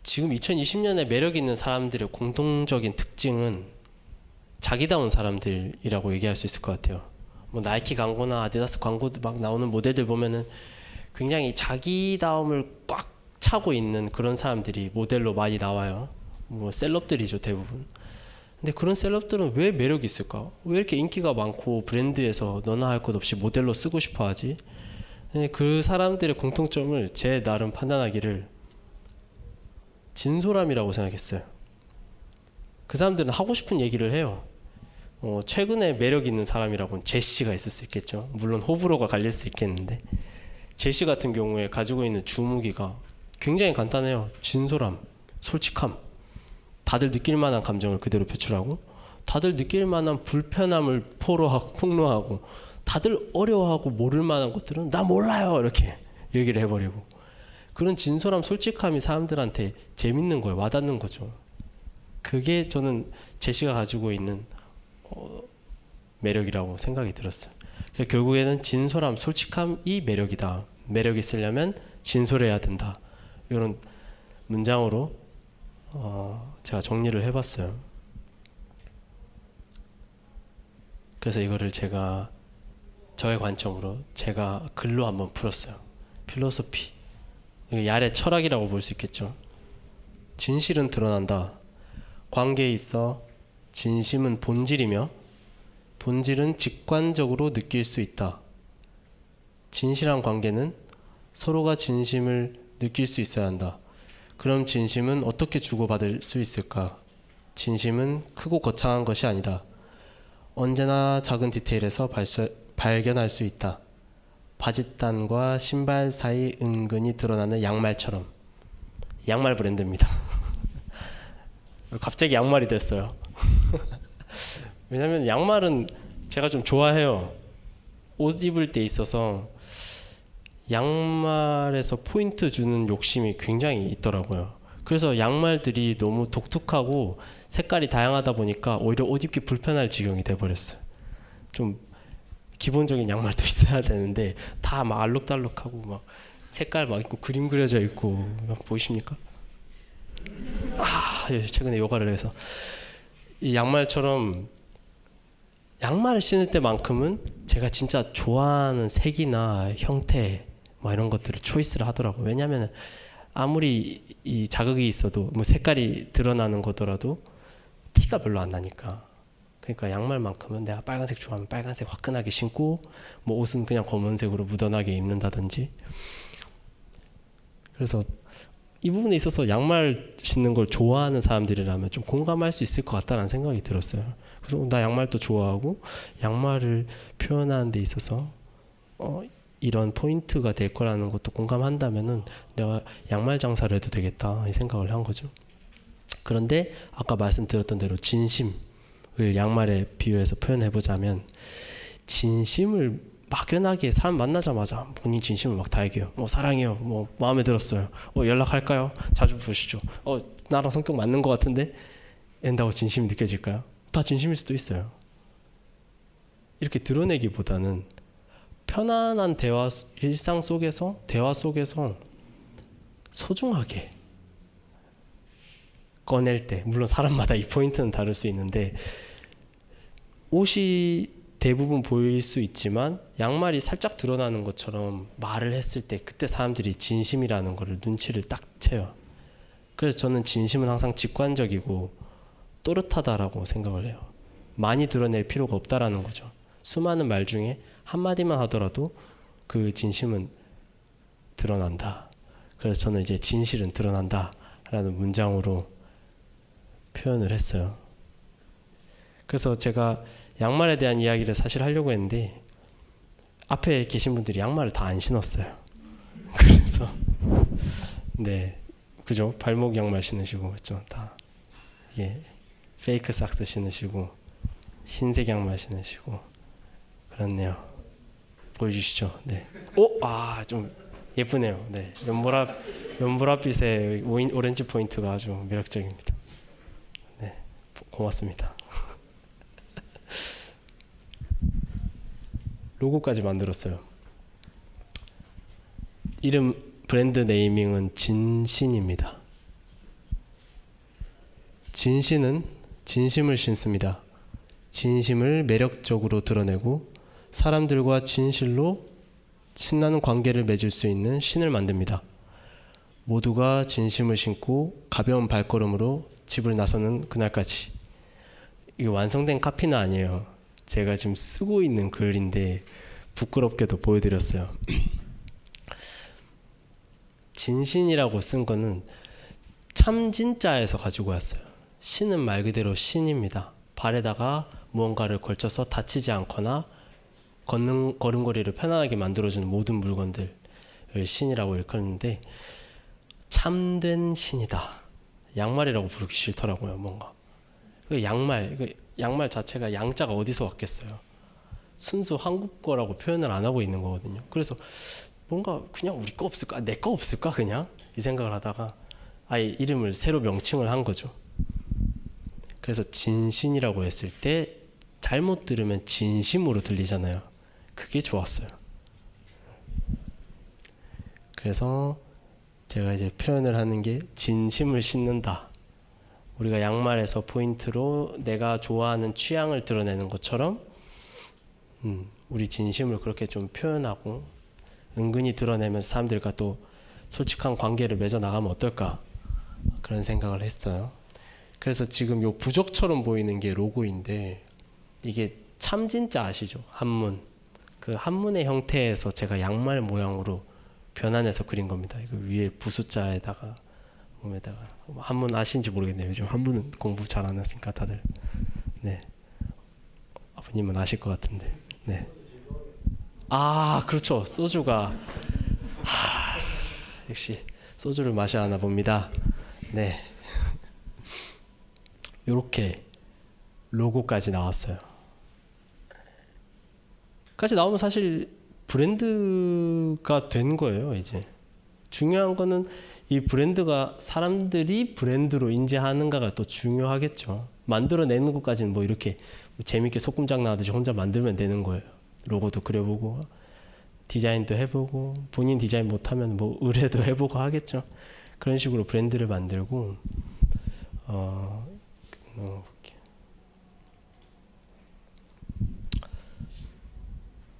지금 2020년에 매력 있는 사람들의 공통적인 특징은 자기다운 사람들이라고 얘기할 수 있을 것 같아요. 뭐 나이키 광고나 아디다스 광고도 막 나오는 모델들 보면은 굉장히 자기다움을 꽉 차고 있는 그런 사람들이 모델로 많이 나와요. 뭐 셀럽들이죠, 대부분. 근데 그런 셀럽들은 왜 매력이 있을까? 왜 이렇게 인기가 많고 브랜드에서 너나 할 것 없이 모델로 쓰고 싶어 하지? 그 사람들의 공통점을 제 나름 판단하기를 진솔함이라고 생각했어요. 그 사람들은 하고 싶은 얘기를 해요. 최근에 매력 있는 사람이라고는 제시가 있을 수 있겠죠. 물론 호불호가 갈릴 수 있겠는데, 제시 같은 경우에 가지고 있는 주무기가 굉장히 간단해요. 진솔함, 솔직함, 다들 느낄 만한 감정을 그대로 표출하고, 다들 느낄 만한 불편함을 폭로하고, 다들 어려워하고 모를 만한 것들은 나 몰라요 이렇게 얘기를 해버리고, 그런 진솔함, 솔직함이 사람들한테 재밌는 거예요. 와닿는 거죠. 그게 저는 제시가 가지고 있는 매력이라고 생각이 들었어요. 결국에는 진솔함, 솔직함이 매력이다. 매력 있으려면 진솔해야 된다. 이런 문장으로 제가 정리를 해봤어요. 그래서 이거를 제가 저의 관점으로 제가 글로 한번 풀었어요. 필로소피, 야의 철학이라고 볼 수 있겠죠. 진실은 드러난다. 관계에 있어 진심은 본질이며 본질은 직관적으로 느낄 수 있다. 진실한 관계는 서로가 진심을 느낄 수 있어야 한다. 그럼 진심은 어떻게 주고받을 수 있을까? 진심은 크고 거창한 것이 아니다. 언제나 작은 디테일에서 발견할 수 있다. 바짓단과 신발 사이 은근히 드러나는 양말처럼. 양말 브랜드입니다. 갑자기 양말이 됐어요. 왜냐면 양말은 제가 좀 좋아해요. 옷 입을 때 있어서 양말에서 포인트 주는 욕심이 굉장히 있더라고요. 그래서 양말들이 너무 독특하고 색깔이 다양하다 보니까 오히려 옷 입기 불편할 지경이 돼버렸어요. 좀 기본적인 양말도 있어야 되는데 다 막 알록달록하고 막 색깔 막 있고 그림 그려져 있고 보이십니까? 최근에 요가를 해서 이 양말처럼 양말을 신을 때만큼은 제가 진짜 좋아하는 색이나 형태 뭐 이런 것들을 초이스를 하더라고요. 왜냐하면 아무리 이 자극이 있어도 뭐 색깔이 드러나는 거더라도 티가 별로 안 나니까. 그러니까 양말만큼은 내가 빨간색 좋아하면 빨간색 화끈하게 신고 뭐 옷은 그냥 검은색으로 무던하게 입는다든지. 그래서 이 부분에 있어서 양말 신는 걸 좋아하는 사람들이라면 좀 공감할 수 있을 것 같다는 생각이 들었어요. 그래서 나 양말도 좋아하고 양말을 표현하는 데 있어서 이런 포인트가 될 거라는 것도 공감한다면은 내가 양말 장사를 해도 되겠다 이 생각을 한 거죠. 그런데 아까 말씀드렸던 대로 진심을 양말에 비유해서 표현해 보자면 진심을 막연하게 사람 만나자마자 본인 진심을 막 다 얘기해요. 사랑해요. 마음에 들었어요. 연락할까요? 자주 보시죠. 나랑 성격 맞는 것 같은데? 엔다고 진심이 느껴질까요? 다 진심일 수도 있어요. 이렇게 드러내기보다는 편안한 대화, 일상 속에서 대화 속에서 소중하게 꺼낼 때, 물론 사람마다 이 포인트는 다를 수 있는데 옷이 대부분 보일 수 있지만 양말이 살짝 드러나는 것처럼 말을 했을 때 그때 사람들이 진심이라는 거를 눈치를 딱 채요. 그래서 저는 진심은 항상 직관적이고 또렷하다라고 생각을 해요. 많이 드러낼 필요가 없다라는 거죠. 수많은 말 중에 한마디만 하더라도 그 진심은 드러난다. 그래서 저는 이제 진실은 드러난다 라는 문장으로 표현을 했어요. 그래서 제가 양말에 대한 이야기를 사실 하려고 했는데 앞에 계신 분들이 양말을 다 안 신었어요. 그래서 네, 그죠? 발목 양말 신으시고 그렇죠? 다 이게 페이크 삭스 신으시고 흰색 양말 신으시고 그렇네요. 보여주시죠. 네. 좀 예쁘네요. 네, 연보라빛의 오렌지 포인트가 아주 매력적입니다. 네, 고맙습니다. 로고까지 만들었어요. 이름 브랜드 네이밍은 진신입니다. 진신은 진심을 신습니다. 진심을 매력적으로 드러내고 사람들과 진실로 신나는 관계를 맺을 수 있는 신을 만듭니다. 모두가 진심을 신고 가벼운 발걸음으로 집을 나서는 그날까지. 이게 완성된 카피는 아니에요. 제가 지금 쓰고 있는 글인데 부끄럽게도 보여드렸어요. 진신이라고 쓴 거는 참진자에서 가지고 왔어요. 신은 말 그대로 신입니다. 발에다가 무언가를 걸쳐서 다치지 않거나 걸음걸이를 편안하게 만들어주는 모든 물건들을 신이라고 일컫는데 참된 신이다. 양말이라고 부르기 싫더라고요. 뭔가 양말 자체가 양자가 어디서 왔겠어요. 순수 한국어라고 표현을 안 하고 있는 거거든요. 그래서 뭔가 그냥 우리 거 없을까? 내 거 없을까? 그냥 이 생각을 하다가 아예 이름을 새로 명칭을 한 거죠. 그래서 진신이라고 했을 때 잘못 들으면 진심으로 들리잖아요. 그게 좋았어요. 그래서 제가 이제 표현을 하는 게 진심을 신는다. 우리가 양말에서 포인트로 내가 좋아하는 취향을 드러내는 것처럼 우리 진심을 그렇게 좀 표현하고 은근히 드러내면서 사람들과 또 솔직한 관계를 맺어 나가면 어떨까 그런 생각을 했어요. 그래서 지금 요 부적처럼 보이는 게 로고인데 이게 참진자 아시죠? 한문. 그 한문의 형태에서 제가 양말 모양으로 변환해서 그린 겁니다. 이거 위에 부숫자에다가 몸에다가 한 분 아시는지 모르겠네요. 요즘 한 분은 공부 잘 안 하시니까 다들. 네. 아버님은 아실 것 같은데. 네. 아 그렇죠. 소주가 역시 소주를 마셔야 하나 봅니다. 네. 요렇게 로고까지 나왔어요. 까지 나오면 사실 브랜드가 된 거예요. 이제 중요한 거는 이 브랜드가 사람들이 브랜드로 인지하는가가 또 중요하겠죠. 만들어내는 것까지는 뭐 이렇게 재밌게 소꿉장 나듯이 혼자 만들면 되는 거예요. 로고도 그려보고 디자인도 해보고 본인 디자인 못하면 뭐 의뢰도 해보고 하겠죠. 그런 식으로 브랜드를 만들고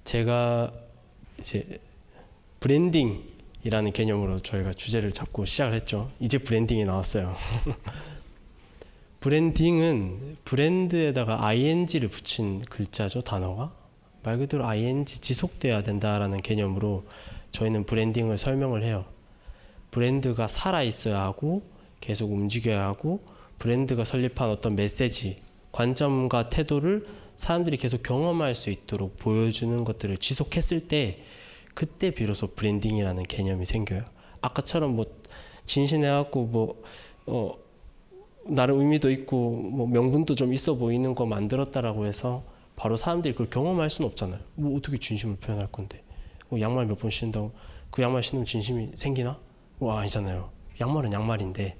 제가 이제 브랜딩이라는 개념으로 저희가 주제를 잡고 시작을 했죠. 이제 브랜딩이 나왔어요. 브랜딩은 브랜드에다가 ing를 붙인 글자죠. 단어가 말 그대로 ing 지속돼야 된다라는 개념으로 저희는 브랜딩을 설명을 해요. 브랜드가 살아 있어야 하고 계속 움직여야 하고 브랜드가 설립한 어떤 메시지, 관점과 태도를 사람들이 계속 경험할 수 있도록 보여주는 것들을 지속했을 때 그때 비로소 브랜딩이라는 개념이 생겨요. 아까처럼 뭐 진신해갖고 뭐 나름 의미도 있고 뭐 명분도 좀 있어 보이는 거 만들었다라고 해서 바로 사람들이 그걸 경험할 수는 없잖아요. 뭐 어떻게 진심을 표현할 건데? 뭐 양말 몇 번 신다고 그 양말 신으면 진심이 생기나? 와 아니잖아요. 양말은 양말인데.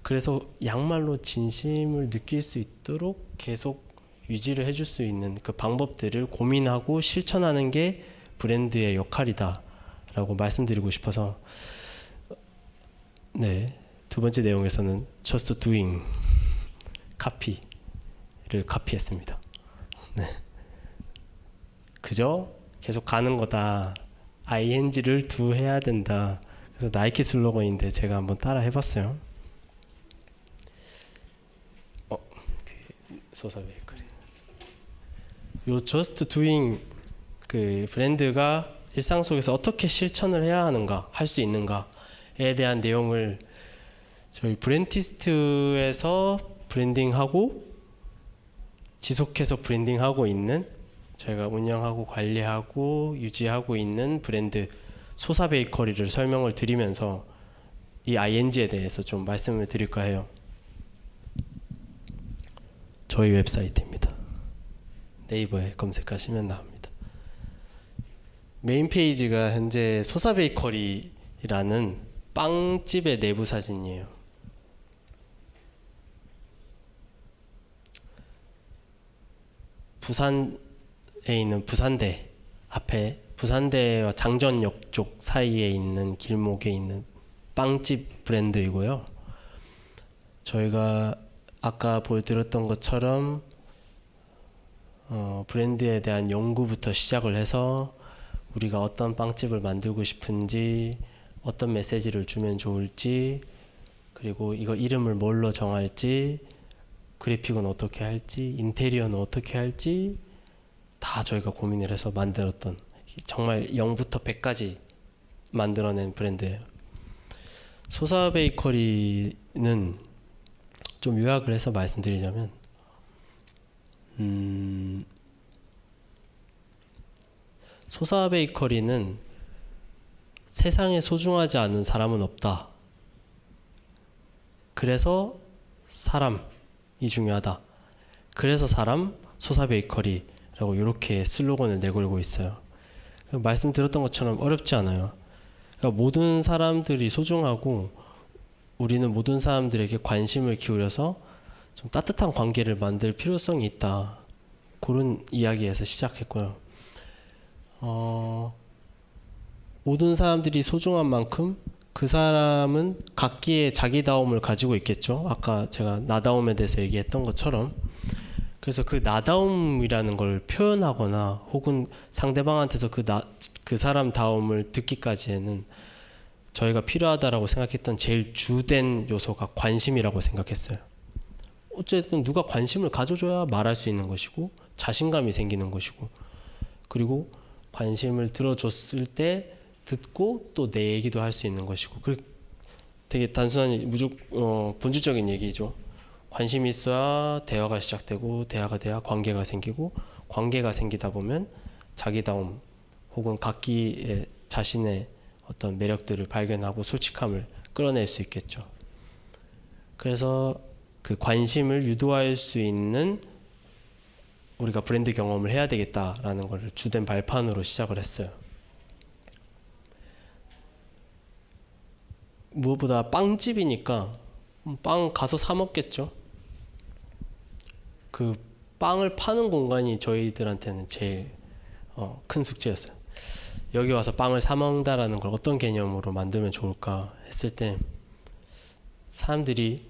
그래서 양말로 진심을 느낄 수 있도록 계속 유지를 해줄 수 있는 그 방법들을 고민하고 실천하는 게 브랜드의 역할이다라고 말씀드리고 싶어서 네, 두 번째 내용에서는 just doing 카피를 카피했습니다. 네, 그저 계속 가는 거다. ing를 do 해야 된다. 그래서 나이키 슬로건인데 제가 한번 따라 해봤어요. 소사 베이커리. 요 just doing 그 브랜드가 일상 속에서 어떻게 실천을 해야 하는가, 할 수 있는가에 대한 내용을 저희 브랜티스트에서 브랜딩하고 지속해서 브랜딩하고 있는 저희가 운영하고 관리하고 유지하고 있는 브랜드 소사 베이커리를 설명을 드리면서 이 ing에 대해서 좀 말씀을 드릴까 해요. 저희 웹사이트입니다. 네이버에 검색하시면 나옵니다. 메인 페이지가 현재 소사 베이커리라는 빵집의 내부 사진이에요. 부산에 있는 부산대 앞에 부산대와 장전역 쪽 사이에 있는 길목에 있는 빵집 브랜드이고요. 저희가 아까 보여드렸던 것처럼 브랜드에 대한 연구부터 시작을 해서 우리가 어떤 빵집을 만들고 싶은지 어떤 메시지를 주면 좋을지 그리고 이거 이름을 뭘로 정할지 그래픽은 어떻게 할지 인테리어는 어떻게 할지 다 저희가 고민을 해서 만들었던 정말 0부터 100까지 만들어낸 브랜드예요. 소사 베이커리는 좀 요약을 해서 말씀드리자면 소사 베이커리는 세상에 소중하지 않은 사람은 없다. 그래서 사람이 중요하다. 그래서 사람 소사 베이커리라고 이렇게 슬로건을 내걸고 있어요. 말씀드렸던 것처럼 어렵지 않아요. 그러니까 모든 사람들이 소중하고 우리는 모든 사람들에게 관심을 기울여서 좀 따뜻한 관계를 만들 필요성이 있다. 그런 이야기에서 시작했고요. 모든 사람들이 소중한 만큼 그 사람은 각기의 자기다움을 가지고 있겠죠. 아까 제가 나다움에 대해서 얘기했던 것처럼. 그래서 그 나다움이라는 걸 표현하거나 혹은 상대방한테서 그 사람 다움을 듣기까지에는 저희가 필요하다라고 생각했던 제일 주된 요소가 관심이라고 생각했어요. 어쨌든 누가 관심을 가져줘야 말할 수 있는 것이고 자신감이 생기는 것이고 그리고 관심을 들어줬을 때 듣고 또 내 얘기도 할 수 있는 것이고 되게 단순한 본질적인 얘기죠. 관심이 있어야 대화가 시작되고 대화가 돼야 관계가 생기고 관계가 생기다 보면 자기다움 혹은 각기의 자신의 어떤 매력들을 발견하고 솔직함을 끌어낼 수 있겠죠. 그래서 그 관심을 유도할 수 있는 우리가 브랜드 경험을 해야 되겠다라는 것을 주된 발판으로 시작을 했어요. 무엇보다 빵집이니까 빵 가서 사 먹겠죠. 그 빵을 파는 공간이 저희들한테는 제일 큰 숙제였어요. 여기 와서 빵을 사 먹는다라는 걸 어떤 개념으로 만들면 좋을까 했을 때 사람들이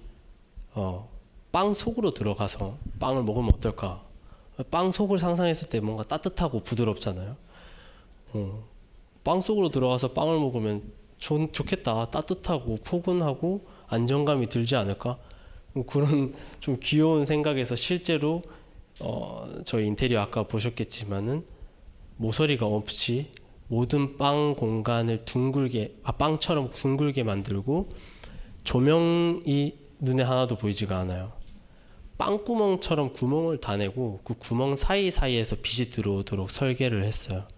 빵 속으로 들어가서 빵을 먹으면 어떨까? 빵 속을 상상했을 때 뭔가 따뜻하고 부드럽잖아요. 빵 속으로 들어가서 빵을 먹으면 좋겠다. 따뜻하고 포근하고 안정감이 들지 않을까? 그런 좀 귀여운 생각에서 실제로 저희 인테리어 아까 보셨겠지만은 모서리가 없이 모든 빵 공간을 빵처럼 둥글게 만들고 조명이 눈에 하나도 보이지가 않아요. 빵구멍처럼 구멍을 다 내고 그 구멍 사이사이에서 빛이 들어오도록 설계를 했어요.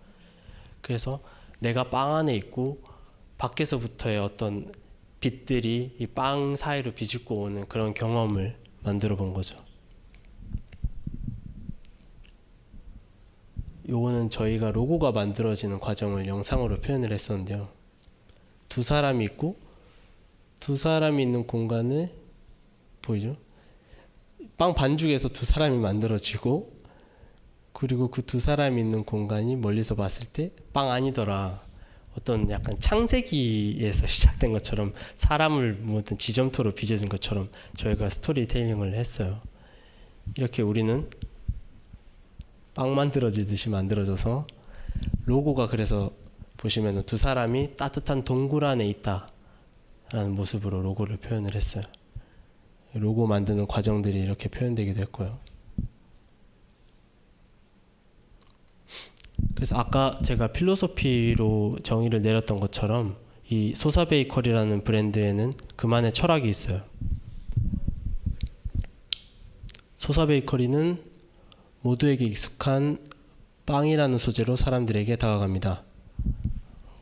그래서 내가 빵 안에 있고 밖에서부터의 어떤 빛들이 이 빵 사이로 비집고 오는 그런 경험을 만들어 본 거죠. 요거는 저희가 로고가 만들어지는 과정을 영상으로 표현을 했었는데요. 두 사람이 있고 두 사람이 있는 공간을 보이죠? 빵 반죽에서 두 사람이 만들어지고 그리고 그 두 사람이 있는 공간이 멀리서 봤을 때 빵 아니더라. 어떤 약간 창세기에서 시작된 것처럼 사람을 어떤 지점토로 빚어진 것처럼 저희가 스토리텔링을 했어요. 이렇게 우리는 빵 만들어지듯이 만들어져서 로고가 그래서 보시면 두 사람이 따뜻한 동굴 안에 있다 라는 모습으로 로고를 표현을 했어요. 로고 만드는 과정들이 이렇게 표현되기도 했고요. 그래서 아까 제가 필로소피로 정의를 내렸던 것처럼 이 소사베이커리라는 브랜드에는 그만의 철학이 있어요. 소사베이커리는 모두에게 익숙한 빵이라는 소재로 사람들에게 다가갑니다.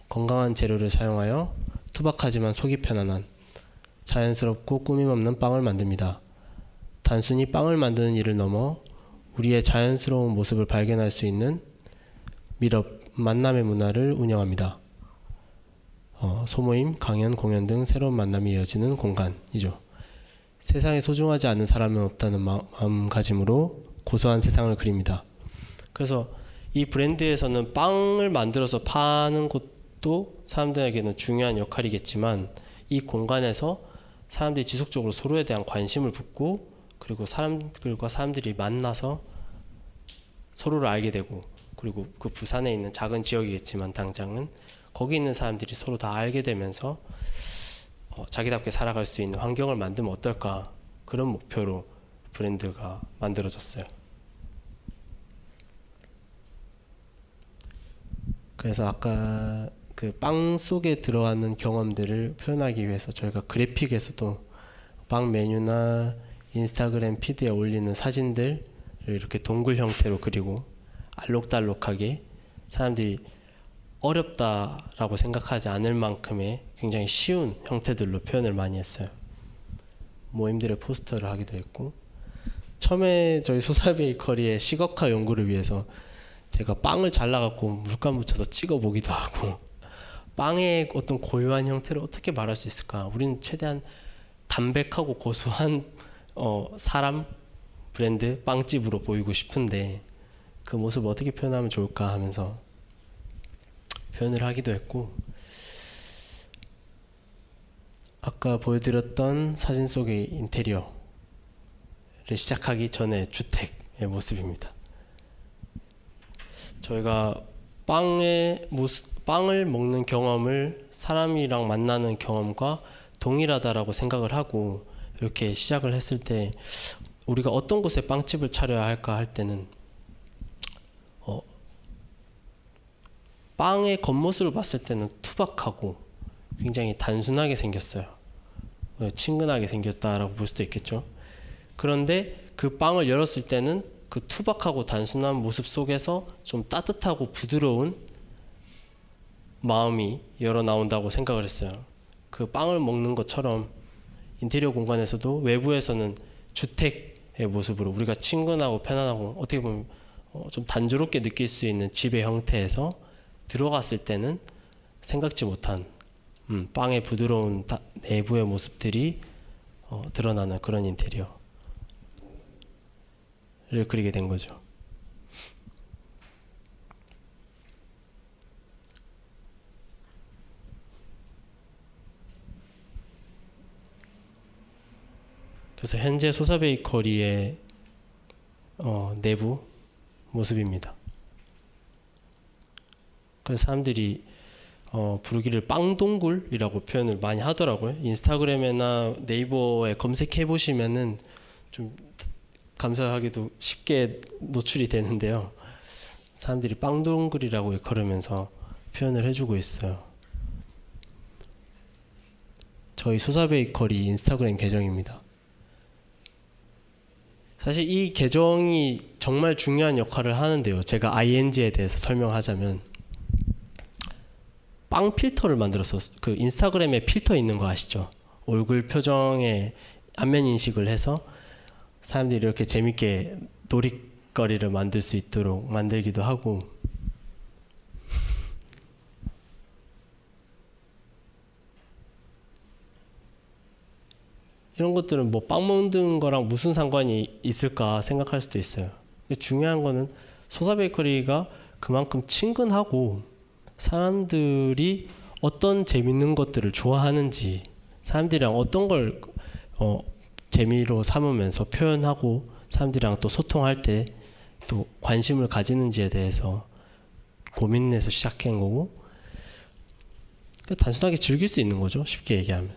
건강한 재료를 사용하여 투박하지만 속이 편안한 자연스럽고 꾸밈없는 빵을 만듭니다. 단순히 빵을 만드는 일을 넘어 우리의 자연스러운 모습을 발견할 수 있는 밀업, 만남의 문화를 운영합니다. 소모임, 강연, 공연 등 새로운 만남이 이어지는 공간이죠. 세상에 소중하지 않은 사람은 없다는 마음가짐으로 고소한 세상을 그립니다. 그래서 이 브랜드에서는 빵을 만들어서 파는 것도 사람들에게는 중요한 역할이겠지만 이 공간에서 사람들이 지속적으로 서로에 대한 관심을 붓고 그리고 사람들과 사람들이 만나서 서로를 알게 되고 그리고 그 부산에 있는 작은 지역이겠지만 당장은 거기 있는 사람들이 서로 다 알게 되면서 자기답게 살아갈 수 있는 환경을 만들면 어떨까 그런 목표로 브랜드가 만들어졌어요. 그래서 아까 그 빵 속에 들어가는 경험들을 표현하기 위해서 저희가 그래픽에서도 빵 메뉴나 인스타그램 피드에 올리는 사진들을 이렇게 동글 형태로 그리고 알록달록하게 사람들이 어렵다라고 생각하지 않을 만큼의 굉장히 쉬운 형태들로 표현을 많이 했어요. 모임들의 포스터를 하기도 했고 처음에 저희 소사베이커리의 시각화 연구를 위해서 제가 빵을 잘라갖고 물감 묻혀서 찍어보기도 하고 빵의 어떤 고유한 형태를 어떻게 말할 수 있을까? 우리는 최대한 담백하고 고소한 사람 브랜드 빵집으로 보이고 싶은데 그 모습을 어떻게 표현하면 좋을까 하면서 표현을 하기도 했고 아까 보여드렸던 사진 속의 인테리어를 시작하기 전의 주택의 모습입니다. 저희가 빵을 먹는 경험을 사람이랑 만나는 경험과 동일하다라고 생각을 하고 이렇게 시작을 했을 때 우리가 어떤 곳에 빵집을 차려야 할까 할 때는 빵의 겉모습을 봤을 때는 투박하고 굉장히 단순하게 생겼어요. 친근하게 생겼다라고 볼 수도 있겠죠. 그런데 그 빵을 열었을 때는 그 투박하고 단순한 모습 속에서 좀 따뜻하고 부드러운 마음이 열어 나온다고 생각을 했어요. 그 빵을 먹는 것처럼 인테리어 공간에서도 외부에서는 주택의 모습으로 우리가 친근하고 편안하고 어떻게 보면 좀 단조롭게 느낄 수 있는 집의 형태에서 들어갔을 때는 생각지 못한 빵의 부드러운 내부의 모습들이 드러나는 그런 인테리어를 그리게 된 거죠. 그래서 현재 소사 베이커리의 내부 모습입니다. 그래서 사람들이 부르기를 빵동굴이라고 표현을 많이 하더라고요. 인스타그램이나 네이버에 검색해 보시면은 좀 감사하게도 쉽게 노출이 되는데요. 사람들이 빵동굴이라고 일컬으면서 표현을 해주고 있어요. 저희 소사 베이커리 인스타그램 계정입니다. 사실 이 계정이 정말 중요한 역할을 하는데요. 제가 ing에 대해서 설명하자면 빵 필터를 만들어서 그 인스타그램에 필터 있는 거 아시죠? 얼굴 표정에 안면 인식을 해서 사람들이 이렇게 재밌게 놀이거리를 만들 수 있도록 만들기도 하고 이런 것들은 뭐 빵 먹는 거랑 무슨 상관이 있을까 생각할 수도 있어요. 중요한 거는 소사 베이커리가 그만큼 친근하고 사람들이 어떤 재밌는 것들을 좋아하는지 사람들이랑 어떤 걸 재미로 삼으면서 표현하고 사람들이랑 또 소통할 때 또 관심을 가지는지에 대해서 고민해서 시작한 거고 단순하게 즐길 수 있는 거죠. 쉽게 얘기하면.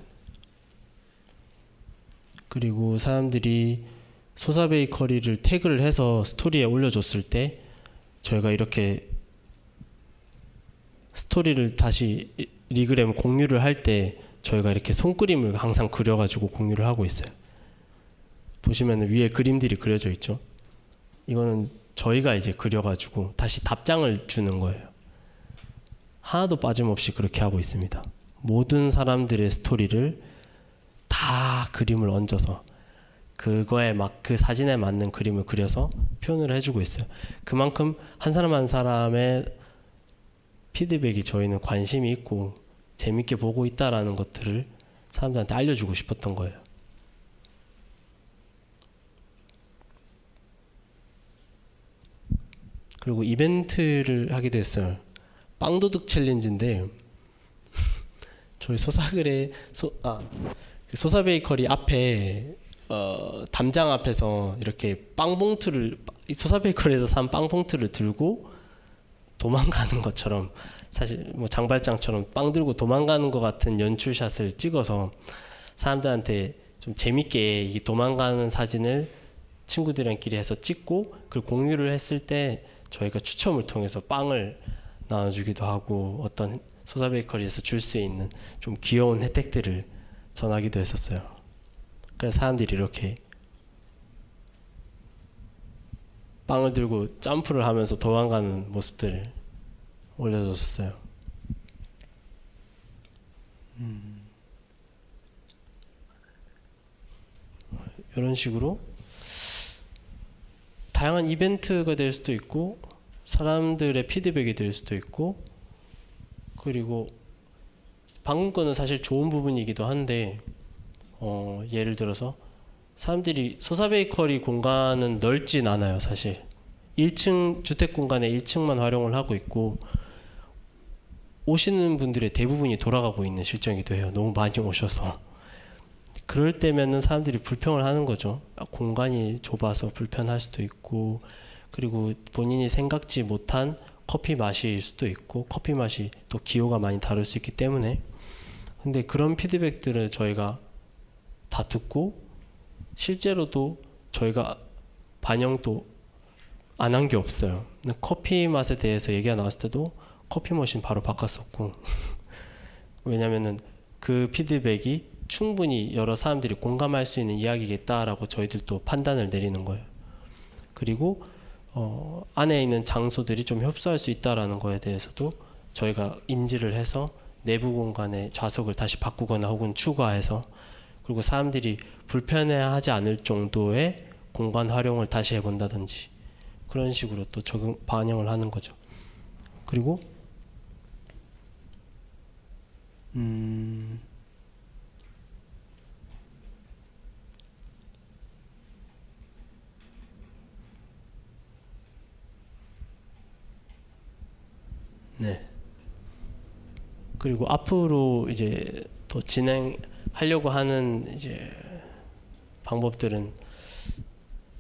그리고 사람들이 소사 베이커리를 태그를 해서 스토리에 올려줬을 때 저희가 이렇게 스토리를 다시 리그램 공유를 할 때 저희가 이렇게 손그림을 항상 그려가지고 공유를 하고 있어요. 보시면 위에 그림들이 그려져 있죠. 이거는 저희가 이제 그려가지고 다시 답장을 주는 거예요. 하나도 빠짐없이 그렇게 하고 있습니다. 모든 사람들의 스토리를 다 그림을 얹어서 그거에 막 그 사진에 맞는 그림을 그려서 표현을 해주고 있어요. 그만큼 한 사람 한 사람의 피드백이 저희는 관심이 있고 재밌게 보고 있다라는 것들을 사람들한테 알려주고 싶었던 거예요. 그리고 이벤트를 하게 됐어요. 빵도둑 챌린지인데 저희 소사 베이커리 앞에 담장 앞에서 이렇게 빵봉투를 소사 베이커리에서 산 빵봉투를 들고 도망가는 것처럼 사실 뭐 장발장처럼 빵 들고 도망가는 것 같은 연출샷을 찍어서 사람들한테 좀 재밌게 이 도망가는 사진을 친구들끼리 해서 찍고 그걸 공유를 했을 때 저희가 추첨을 통해서 빵을 나눠주기도 하고 어떤 소사 베이커리에서 줄 수 있는 좀 귀여운 혜택들을 전하기도 했었어요. 그래서 사람들이 이렇게 빵을 들고 점프를 하면서 도망가는 모습들을 올려줬어요. 이런 식으로 다양한 이벤트가 될 수도 있고 사람들의 피드백이 될 수도 있고 그리고 방금 거는 사실 좋은 부분이기도 한데 예를 들어서 사람들이 소사 베이커리 공간은 넓진 않아요. 사실 1층 주택 공간에 1층만 활용을 하고 있고 오시는 분들의 대부분이 돌아가고 있는 실정이기도 해요. 너무 많이 오셔서 그럴 때면은 사람들이 불평을 하는 거죠. 공간이 좁아서 불편할 수도 있고 그리고 본인이 생각지 못한 커피 맛일 수도 있고 커피 맛이 또 기호가 많이 다를 수 있기 때문에 근데 그런 피드백들을 저희가 다 듣고 실제로도 저희가 반영도 안 한 게 없어요. 커피 맛에 대해서 얘기가 나왔을 때도 커피 머신 바로 바꿨었고 왜냐면은 그 피드백이 충분히 여러 사람들이 공감할 수 있는 이야기겠다라고 저희들도 판단을 내리는 거예요. 그리고 안에 있는 장소들이 좀 협소할 수 있다라는 거에 대해서도 저희가 인지를 해서 내부 공간의 좌석을 다시 바꾸거나 혹은 추가해서, 그리고 사람들이 불편해하지 않을 정도의 공간 활용을 다시 해본다든지 그런 식으로 또 반영을 하는 거죠. 그리고 네. 그리고 앞으로 이제 더 진행하려고 하는 이제 방법들은,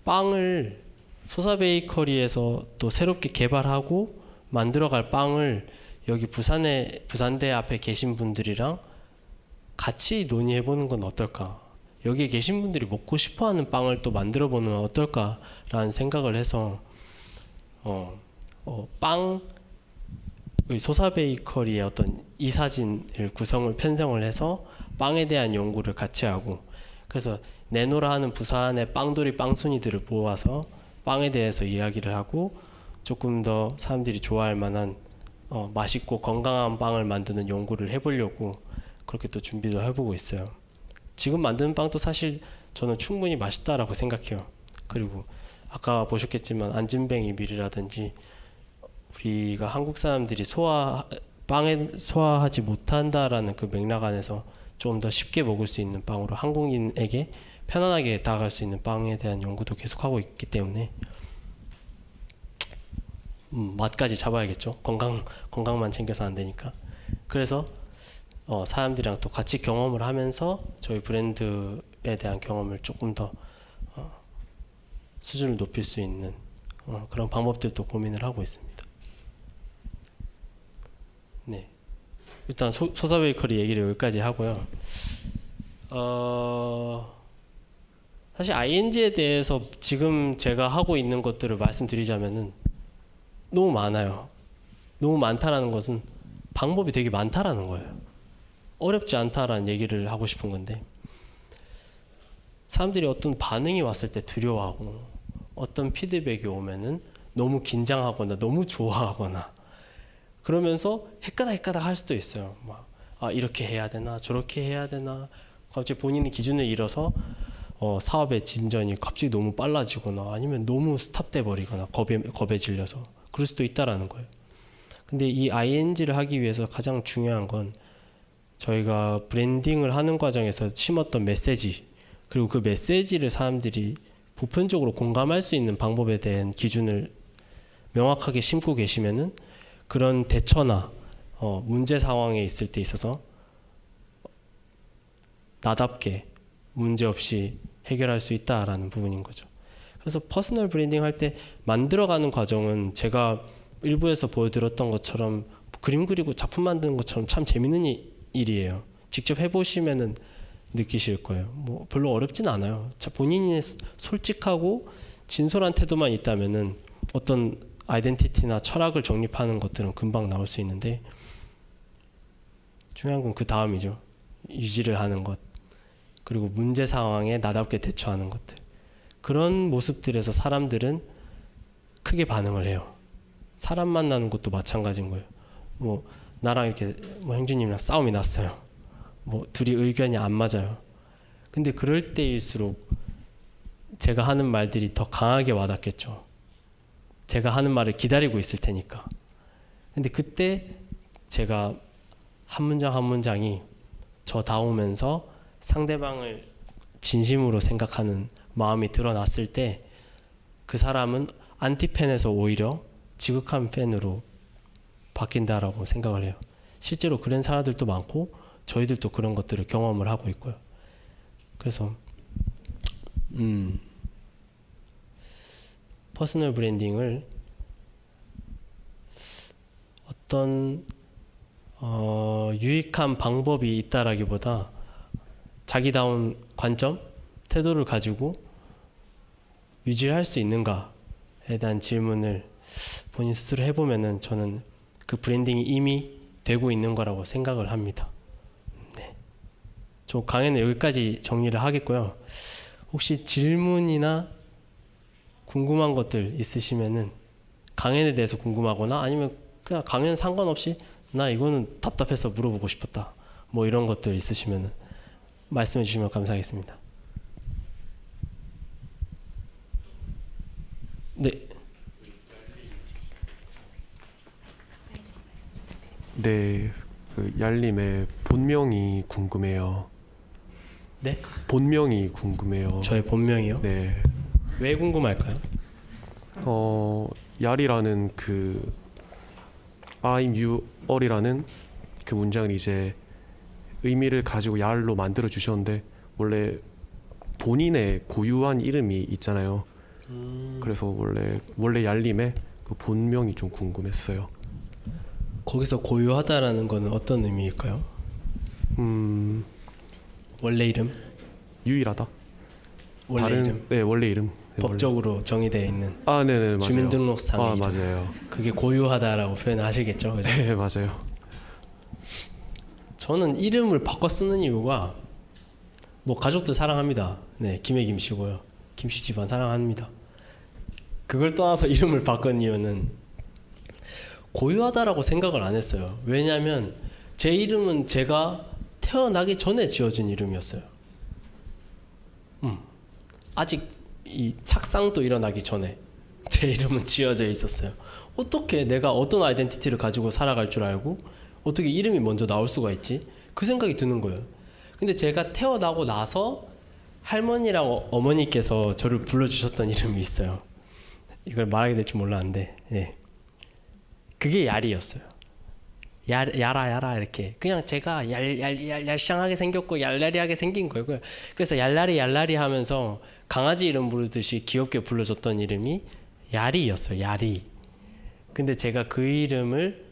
빵을 소사 베이커리에서 또 새롭게 개발하고 만들어갈 빵을 여기 부산대 앞에 계신 분들이랑 같이 논의해보는 건 어떨까? 여기에 계신 분들이 먹고 싶어하는 빵을 또 만들어보는 건 어떨까라는 생각을 해서 소사 베이커리의 어떤 이사진을 편성을 해서 빵에 대한 연구를 같이 하고, 그래서 내노라 하는 부산의 빵돌이 빵순이들을 모아서 빵에 대해서 이야기를 하고 조금 더 사람들이 좋아할 만한 맛있고 건강한 빵을 만드는 연구를 해보려고 그렇게 또 준비도 해보고 있어요. 지금 만드는 빵도 사실 저는 충분히 맛있다라고 생각해요. 그리고 아까 보셨겠지만 안진뱅이 밀이라든지 우리가 한국 사람들이 빵에 소화하지 못한다라는 그 맥락 안에서 좀 더 쉽게 먹을 수 있는 빵으로 한국인에게 편안하게 다가갈 수 있는 빵에 대한 연구도 계속하고 있기 때문에 맛까지 잡아야겠죠. 건강만 챙겨서 안 되니까. 그래서 사람들이랑 또 같이 경험을 하면서 저희 브랜드에 대한 경험을 조금 더 수준을 높일 수 있는 그런 방법들도 고민을 하고 있습니다. 네, 일단 소사 베이커리 얘기를 여기까지 하고요. 사실 ING에 대해서 지금 제가 하고 있는 것들을 말씀드리자면은 너무 많아요. 너무 많다라는 것은 방법이 되게 많다라는 거예요. 어렵지 않다라는 얘기를 하고 싶은 건데, 사람들이 어떤 반응이 왔을 때 두려워하고 어떤 피드백이 오면은 너무 긴장하거나 너무 좋아하거나 그러면서 헷가닥 할 수도 있어요. 이렇게 해야 되나 저렇게 해야 되나, 갑자기 본인의 기준을 잃어서 사업의 진전이 갑자기 너무 빨라지거나 아니면 너무 스탑돼 버리거나 겁에 질려서 그럴 수도 있다라는 거예요. 근데 이 ING를 하기 위해서 가장 중요한 건 저희가 브랜딩을 하는 과정에서 심었던 메시지, 그리고 그 메시지를 사람들이 보편적으로 공감할 수 있는 방법에 대한 기준을 명확하게 심고 계시면은 그런 대처나 문제 상황에 있을 때 있어서 나답게 문제없이 해결할 수 있다라는 부분인 거죠. 그래서 퍼스널 브랜딩 할 때 만들어가는 과정은 제가 일부에서 보여드렸던 것처럼 그림 그리고 작품 만드는 것처럼 참 재밌는 일이에요. 직접 해보시면은 느끼실 거예요. 뭐 별로 어렵진 않아요. 본인이 솔직하고 진솔한 태도만 있다면은 어떤 아이덴티티나 철학을 정립하는 것들은 금방 나올 수 있는데, 중요한 건 그 다음이죠. 유지를 하는 것, 그리고 문제 상황에 나답게 대처하는 것들. 그런 모습들에서 사람들은 크게 반응을 해요. 사람 만나는 것도 마찬가지인 거예요. 뭐 나랑 이렇게 형준님이랑 싸움이 났어요. 뭐 둘이 의견이 안 맞아요. 근데 그럴 때일수록 제가 하는 말들이 더 강하게 와닿겠죠. 제가 하는 말을 기다리고 있을 테니까. 근데 그때 제가 한 문장 한 문장이 저다우면서 상대방을 진심으로 생각하는 마음이 드러났을 때 그 사람은 안티팬에서 오히려 지극한 팬으로 바뀐다라고 생각을 해요. 실제로 그런 사람들도 많고 저희들도 그런 것들을 경험을 하고 있고요. 그래서 퍼스널 브랜딩을 어떤 유익한 방법이 있다라기보다 자기다운 관점, 태도를 가지고 유지할 수 있는가에 대한 질문을 본인 스스로 해보면은 저는 그 브랜딩이 이미 되고 있는 거라고 생각을 합니다. 네. 저 강의는 여기까지 정리를 하겠고요. 혹시 질문이나 궁금한 것들 있으시면은 강연에 대해서 궁금하거나 아니면 그냥 강연 상관없이 나 이거는 답답해서 물어보고 싶었다 뭐 이런 것들 있으시면은 말씀해 주시면 감사하겠습니다. 네. 네, 그 얄님의 본명이 궁금해요. 네? 본명이 궁금해요. 저의 본명이요? 네, 왜 궁금할까요? 얄이라는 그 I'm you all이라는 그 문장을 이제 의미를 가지고 얄로 만들어 주셨는데 원래 본인의 고유한 이름이 있잖아요. 그래서 원래 얄님의 그 본명이 좀 궁금했어요. 거기서 고유하다라는 거는 어떤 의미일까요? 원래 이름? 유일하다. 원래 다른 이름? 네 원래 이름. 네, 법적으로 정의되어 있는 원래. 아 네네 맞아요. 주민등록상의 아 이름. 맞아요. 그게 고유하다라고 표현하시겠죠? 그죠? 네 맞아요. 저는 이름을 바꿔 쓰는 이유가 뭐 가족들 사랑합니다. 네, 김해 김씨고요. 김씨 집안 사랑합니다. 그걸 떠나서 이름을 바꾼 이유는 고유하다라고 생각을 안 했어요. 왜냐하면 제 이름은 제가 태어나기 전에 지어진 이름이었어요. 아직 이 착상도 일어나기 전에 제 이름은 지어져 있었어요. 어떻게 내가 어떤 아이덴티티를 가지고 살아갈 줄 알고 어떻게 이름이 먼저 나올 수가 있지? 그 생각이 드는 거예요. 근데 제가 태어나고 나서 할머니랑 어머니께서 저를 불러주셨던 이름이 있어요. 이걸 말하게 될 줄 몰랐는데, 네. 그게 얄이었어요. 야라 이렇게 그냥 제가 얄쌍하게 생겼고 얄라리하게 생긴 거고요. 그래서 얄라리 하면서 강아지 이름 부르듯이 귀엽게 불러줬던 이름이 야리였어요. 야리. 근데 제가 그 이름을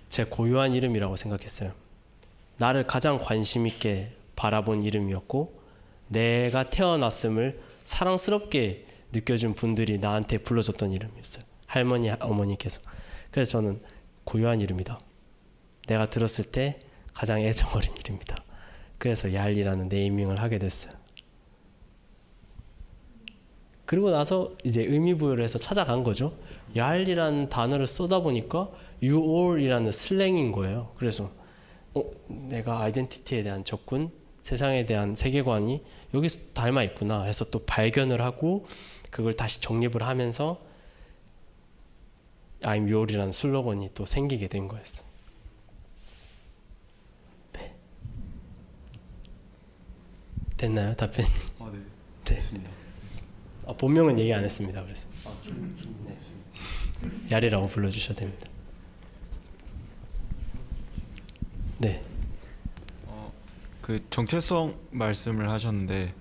제 고유한 이름이라고 생각했어요. 나를 가장 관심 있게 바라본 이름이었고 내가 태어났음을 사랑스럽게 느껴준 분들이 나한테 불러줬던 이름이었어요. 할머니, 어머니께서. 그래서 저는 고유한 이름이다. 내가 들었을 때 가장 애정어린 이름이다. 그래서 얄이라는 네이밍을 하게 됐어요. 그리고 나서 이제 의미부여를 해서 찾아간 거죠. 얄이라는 단어를 쓰다 보니까 you all이라는 슬랭인 거예요. 그래서 내가 아이덴티티에 대한 접근, 세상에 대한 세계관이 여기서 닮아 있구나 해서 또 발견을 하고 그걸 다시 정립을 하면서 I'm your이라는 슬로건이 또 생기게 된 거였어요. 네. 됐나요, 답변? 네. 네. 본명은 얘기 안 했습니다. 그래서 네. 얄이라고 불러주셔도 됩니다. 네. 그 정체성 말씀을 하셨는데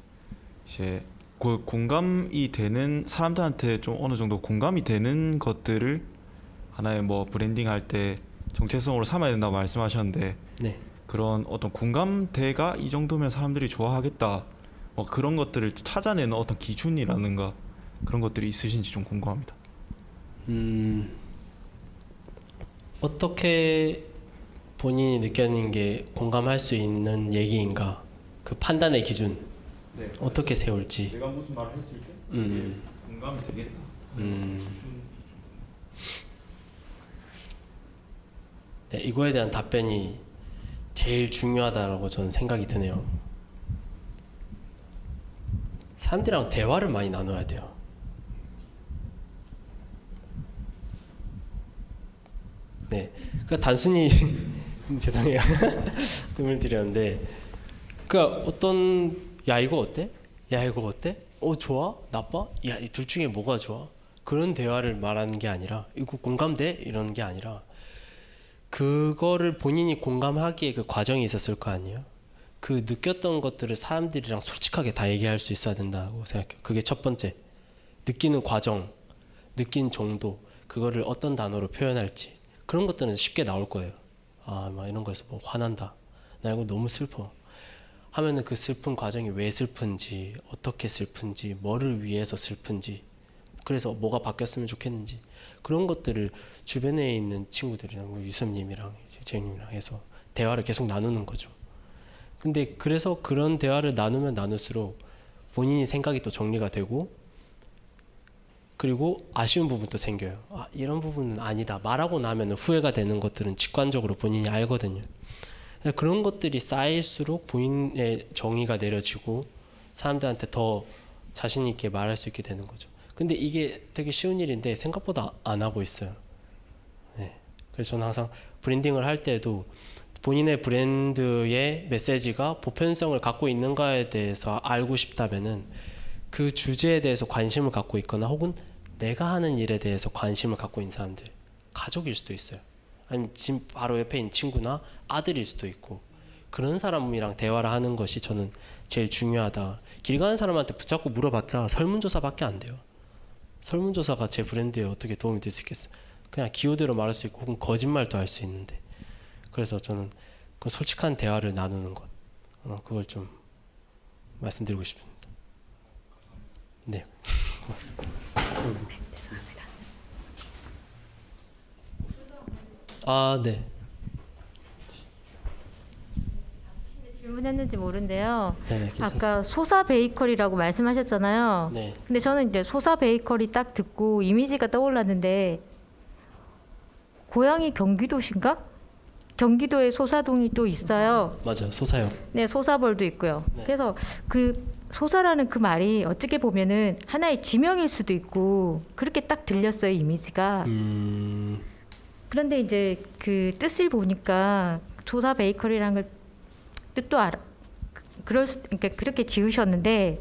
이제 그 공감이 되는 사람들한테 좀 어느 정도 공감이 되는 것들을 하나의 뭐 브랜딩 할 때 정체성으로 삼아야 된다고 말씀하셨는데 네. 그런 어떤 공감대가 이 정도면 사람들이 좋아하겠다 뭐 그런 것들을 찾아내는 어떤 기준이라든가 그런 것들이 있으신지 좀 궁금합니다. 어떻게 본인이 느끼는 게 공감할 수 있는 얘기인가 그 판단의 기준 네. 어떻게 세울지 내가 무슨 말을 했을 때 공감이 되겠다. 네, 이거에 대한 답변이 제일 중요하다고 저는 생각이 드네요. 사람들이랑 대화를 많이 나눠야 돼요. 네, 그 단순히 죄송해요. 뜸을 들였는데 그러니까 어떤 야 이거 어때? 야 이거 어때? 좋아? 나빠? 야 이 둘 중에 뭐가 좋아? 그런 대화를 말하는 게 아니라 이거 공감돼? 이러는 게 아니라 그거를 본인이 공감하기에 그 과정이 있었을 거 아니에요? 그 느꼈던 것들을 사람들이랑 솔직하게 다 얘기할 수 있어야 된다고 생각해요. 그게 첫 번째. 느끼는 과정, 느낀 정도, 그거를 어떤 단어로 표현할지 그런 것들은 쉽게 나올 거예요. 막 이런 거에서 뭐 화난다. 나 이거 너무 슬퍼. 하면은 그 슬픈 과정이 왜 슬픈지, 어떻게 슬픈지, 뭐를 위해서 슬픈지, 그래서 뭐가 바뀌었으면 좋겠는지 그런 것들을 주변에 있는 친구들이랑 유섭님이랑 재영님이랑 해서 대화를 계속 나누는 거죠. 근데 그래서 그런 대화를 나누면 나눌수록 본인이 생각이 또 정리가 되고, 그리고 아쉬운 부분도 생겨요. 아, 이런 부분은 아니다. 말하고 나면 후회가 되는 것들은 직관적으로 본인이 알거든요. 그런 것들이 쌓일수록 본인의 정의가 내려지고 사람들한테 더 자신 있게 말할 수 있게 되는 거죠. 근데 이게 되게 쉬운 일인데 생각보다 안 하고 있어요. 네. 그래서 저는 항상 브랜딩을 할 때도 본인의 브랜드의 메시지가 보편성을 갖고 있는가에 대해서 알고 싶다면은 그 주제에 대해서 관심을 갖고 있거나 혹은 내가 하는 일에 대해서 관심을 갖고 있는 사람들, 가족일 수도 있어요. 아니면 지금 바로 옆에 있는 친구나 아들일 수도 있고, 그런 사람이랑 대화를 하는 것이 저는 제일 중요하다. 길 가는 사람한테 붙잡고 물어봤자 설문조사밖에 안 돼요. 설문조사가 제 브랜드에 어떻게 도움이 될 수 있겠어요? 그냥 기호대로 말할 수 있고 혹은 거짓말도 할 수 있는데. 그래서 저는 그 솔직한 대화를 나누는 것, 그걸 좀 말씀드리고 싶습니다. 네, 고맙습니다. 네, 죄송합니다. 아, 네. 질문했는지 모르는데요. 네네, 괜찮습니다. 아까 소사 베이커리라고 말씀하셨잖아요. 네. 근데 저는 이제 소사 베이커리 딱 듣고 이미지가 떠올랐는데, 고향이 경기도신가? 경기도에 소사동이 또 있어요. 맞아요, 소사요. 네, 소사벌도 있고요. 네. 그래서 그 소사라는 그 말이 어떻게 보면은 하나의 지명일 수도 있고 그렇게 딱 들렸어요, 이미지가. 그런데 이제 그 뜻을 보니까 소사 베이커리라는 걸 뜻도 알아. 그러니까 그렇게 지으셨는데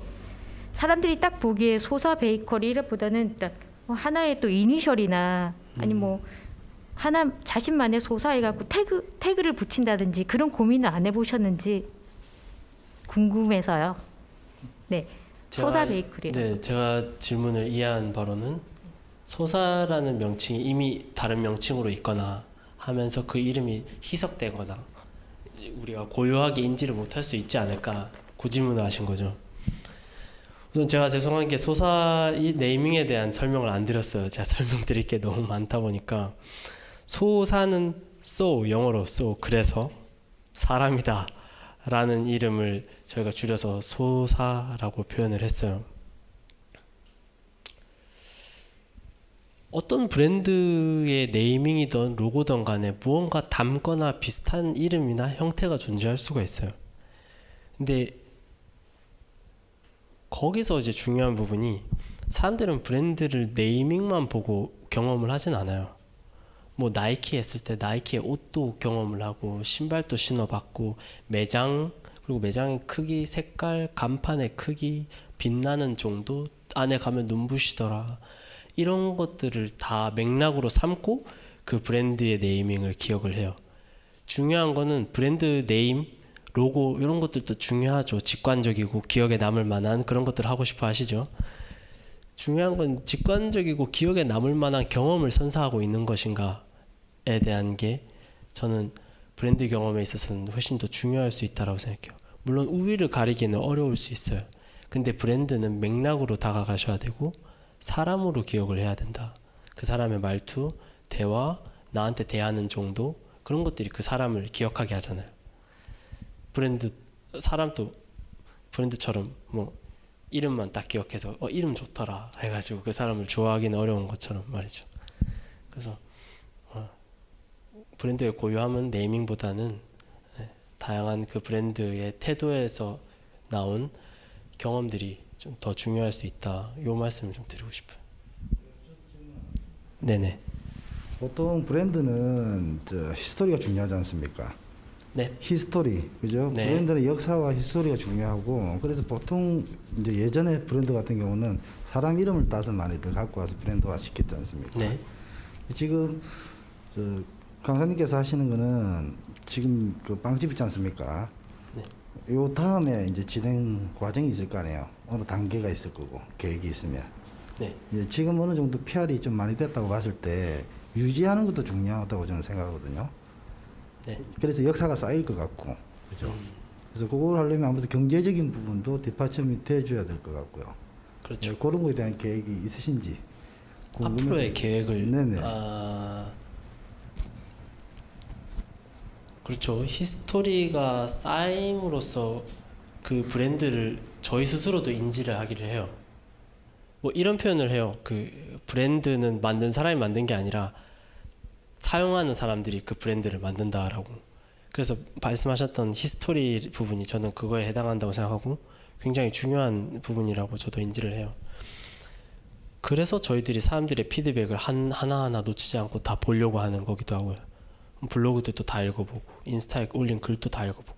사람들이 딱 보기에 소사 베이커리보다는 딱 하나의 또 이니셜이나 아니 뭐 하나 자신만의 소사해갖고 태그를 붙인다든지 그런 고민을 안 해보셨는지 궁금해서요. 네, 소사 베이커리. 네, 제가 질문을 이해한 바로는 소사라는 명칭이 이미 다른 명칭으로 있거나 하면서 그 이름이 희석되거나 우리가 고요하게 인지를 못할 수 있지 않을까, 그 질문을 하신 거죠. 우선 제가 죄송한 게 소사 이 네이밍에 대한 설명을 안 드렸어요. 제가 설명드릴 게 너무 많다 보니까. 소사는 so, 영어로 so, 그래서 사람이다 라는 이름을 저희가 줄여서 소사라고 표현을 했어요. 어떤 브랜드의 네이밍이든 로고든 간에 무언가 닮거나 비슷한 이름이나 형태가 존재할 수가 있어요. 근데 거기서 이제 중요한 부분이, 사람들은 브랜드를 네이밍만 보고 경험을 하진 않아요. 뭐 나이키 했을 때 나이키의 옷도 경험을 하고 신발도 신어봤고, 매장, 그리고 매장의 크기, 색깔, 간판의 크기, 빛나는 정도, 안에 가면 눈부시더라, 이런 것들을 다 맥락으로 삼고 그 브랜드의 네이밍을 기억을 해요. 중요한 거는 브랜드 네임, 로고 이런 것들도 중요하죠. 직관적이고 기억에 남을 만한 그런 것들을 하고 싶어 하시죠. 중요한 건 직관적이고 기억에 남을 만한 경험을 선사하고 있는 것인가에 대한 게 저는 브랜드 경험에 있어서는 훨씬 더 중요할 수 있다고 생각해요. 물론 우위를 가리기는 어려울 수 있어요. 근데 브랜드는 맥락으로 다가가셔야 되고 사람으로 기억을 해야 된다. 그 사람의 말투, 대화, 나한테 대하는 정도, 그런 것들이 그 사람을 기억하게 하잖아요. 브랜드, 사람도 브랜드처럼 뭐 이름만 딱 기억해서 이름 좋더라 해가지고 그 사람을 좋아하기는 어려운 것처럼 말이죠. 그래서 브랜드의 고유함은 네이밍보다는 다양한 그 브랜드의 태도에서 나온 경험들이 좀 더 중요할 수 있다. 이 말씀을 좀 드리고 싶어요. 네네. 보통 브랜드는 히스토리가 중요하지 않습니까? 네. 히스토리, 그죠? 네. 브랜드는 역사와 히스토리가 중요하고, 그래서 보통 이제 예전에 브랜드 같은 경우는 사람 이름을 따서 많이들 갖고 와서 브랜드화 시켰지 않습니까? 네. 지금 강사님께서 하시는 거는 지금 그 빵집 있지 않습니까? 네. 요 다음에 이제 진행 과정이 있을 거 아니에요. 어느 단계가 있을 거고 계획이 있으면. 네. 이제 지금 어느 정도 PR이 좀 많이 됐다고 봤을 때 유지하는 것도 중요하다고 저는 생각하거든요. 네. 그래서 역사가 쌓일 것 같고, 그죠? 그래서 그걸 하려면 아무래도 경제적인 부분도 뒷받침이 돼줘야 될 것 같고요. 그렇죠. 그런 거에 대한 계획이 있으신지. 앞으로의 계획을 네네. 그렇죠. 히스토리가 쌓임으로써 그 브랜드를 저희 스스로도 인지를 하기를 해요. 뭐 이런 표현을 해요. 그 브랜드는 만든 사람이 만든 게 아니라 사용하는 사람들이 그 브랜드를 만든다라고. 그래서 말씀하셨던 히스토리 부분이 저는 그거에 해당한다고 생각하고 굉장히 중요한 부분이라고 저도 인지를 해요. 그래서 저희들이 사람들의 피드백을 하나하나 놓치지 않고 다 보려고 하는 거기도 하고요. 블로그들도 다 읽어보고 인스타에 올린 글도 다 읽어보고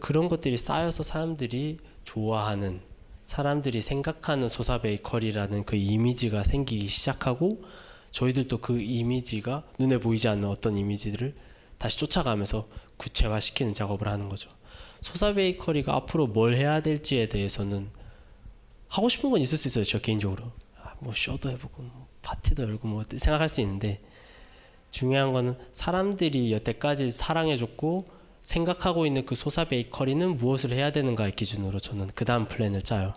그런 것들이 쌓여서 사람들이 좋아하는, 사람들이 생각하는 소사베이커리라는 그 이미지가 생기기 시작하고 저희들도 그 이미지가 눈에 보이지 않는 어떤 이미지들을 다시 쫓아가면서 구체화시키는 작업을 하는 거죠. 소사베이커리가 앞으로 뭘 해야 될지에 대해서는 하고 싶은 건 있을 수 있어요. 저 개인적으로 뭐 쇼도 해보고 뭐 파티도 열고 뭐 생각할 수 있는데 중요한 거는 사람들이 여태까지 사랑해줬고 생각하고 있는 그 소사베이커리는 무엇을 해야 되는가의 기준으로 저는 그 다음 플랜을 짜요.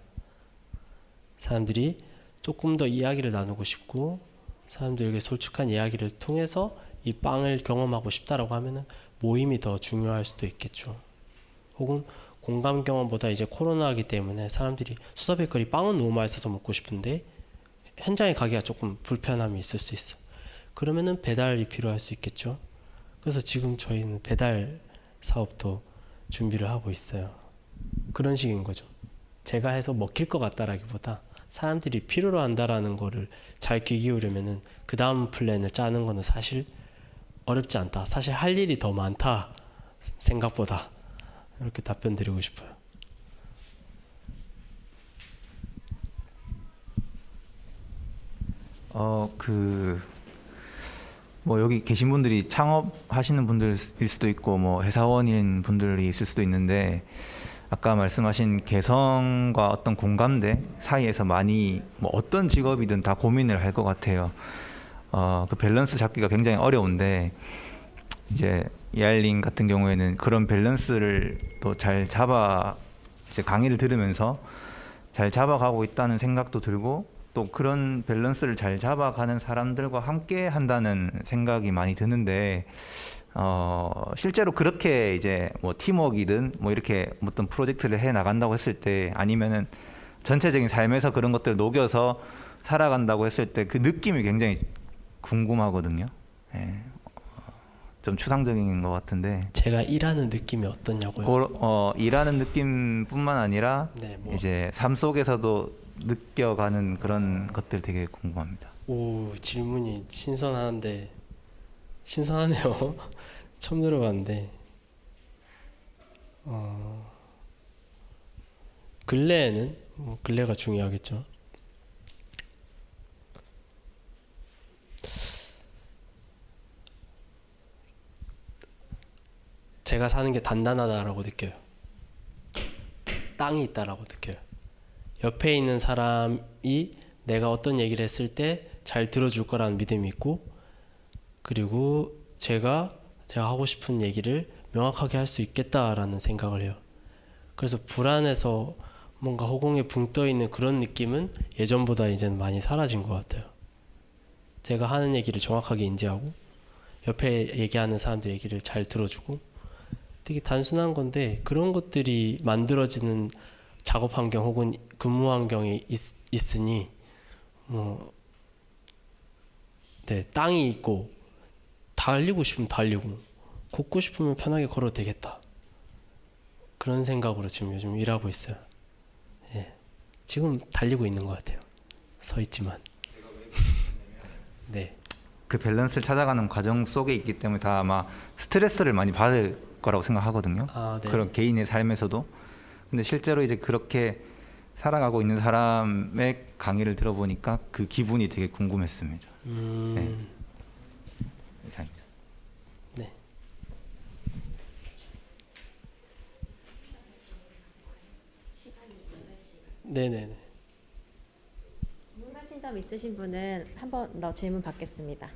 사람들이 조금 더 이야기를 나누고 싶고 사람들에게 솔직한 이야기를 통해서 이 빵을 경험하고 싶다라고 하면은 모임이 더 중요할 수도 있겠죠. 혹은 공감 경험보다 이제 코로나이기 때문에 사람들이 소사베이커리 빵은 너무 맛있어서 먹고 싶은데 현장에 가기가 조금 불편함이 있을 수 있어. 그러면은 배달이 필요할 수 있겠죠. 그래서 지금 저희는 배달 사업도 준비를 하고 있어요. 그런 식인 거죠. 제가 해서 먹힐 것 같다라기보다 사람들이 필요로 한다라는 거를 잘 귀 기울이면은 그 다음 플랜을 짜는 거는 사실 어렵지 않다. 사실 할 일이 더 많다. 생각보다. 이렇게 답변 드리고 싶어요. 뭐 여기 계신 분들이 창업하시는 분들일 수도 있고 뭐 회사원인 분들이 있을 수도 있는데 아까 말씀하신 개성과 어떤 공감대 사이에서 많이 뭐 어떤 직업이든 다 고민을 할 것 같아요. 그 밸런스 잡기가 굉장히 어려운데 이제 이알린 같은 경우에는 그런 밸런스를 또 잘 잡아 이제 강의를 들으면서 잘 잡아가고 있다는 생각도 들고 또 그런 밸런스를 잘 잡아가는 사람들과 함께 한다는 생각이 많이 드는데 실제로 그렇게 이제 뭐 팀워크이든 뭐 이렇게 어떤 프로젝트를 해 나간다고 했을 때 아니면은 전체적인 삶에서 그런 것들을 녹여서 살아간다고 했을 때 그 느낌이 굉장히 궁금하거든요. 예. 좀 추상적인 것 같은데 제가 일하는 느낌이 어떠냐고요? 일하는 느낌뿐만 아니라 네, 뭐. 이제 삶 속에서도 느껴가는 그런 것들 되게 궁금합니다. 오, 질문이 신선하네요. 처음 들어봤는데 근래에는 뭐 근래가 중요하겠죠. 제가 사는 게 단단하다라고 느껴요. 땅이 있다라고 느껴요. 옆에 있는 사람이 내가 어떤 얘기를 했을 때 잘 들어줄 거라는 믿음이 있고 그리고 제가 하고 싶은 얘기를 명확하게 할 수 있겠다라는 생각을 해요. 그래서 불안해서 뭔가 허공에 붕 떠 있는 그런 느낌은 예전보다 이제는 많이 사라진 것 같아요. 제가 하는 얘기를 정확하게 인지하고 옆에 얘기하는 사람들 얘기를 잘 들어주고 되게 단순한 건데 그런 것들이 만들어지는 작업 환경 혹은 근무 환경이 있으니 네, 땅이 있고 달리고 싶으면 달리고 걷고 싶으면 편하게 걸어도 되겠다. 그런 생각으로 지금 요즘 일하고 있어요. 예, 지금 달리고 있는 것 같아요. 서 있지만. 네. 그 밸런스를 찾아가는 과정 속에 있기 때문에 다 아마 스트레스를 많이 받을 거라고 생각하거든요. 아, 네. 그런 개인의 삶에서도. 근데 실제로 이제 그렇게 살아가고 있는 사람의 강의를 들어보니까 그 기분이 되게 궁금했습니다. 네. 이상입니다. 네. 네네네. 궁금하신 점 있으신 분은 한 번 더 질문 받겠습니다.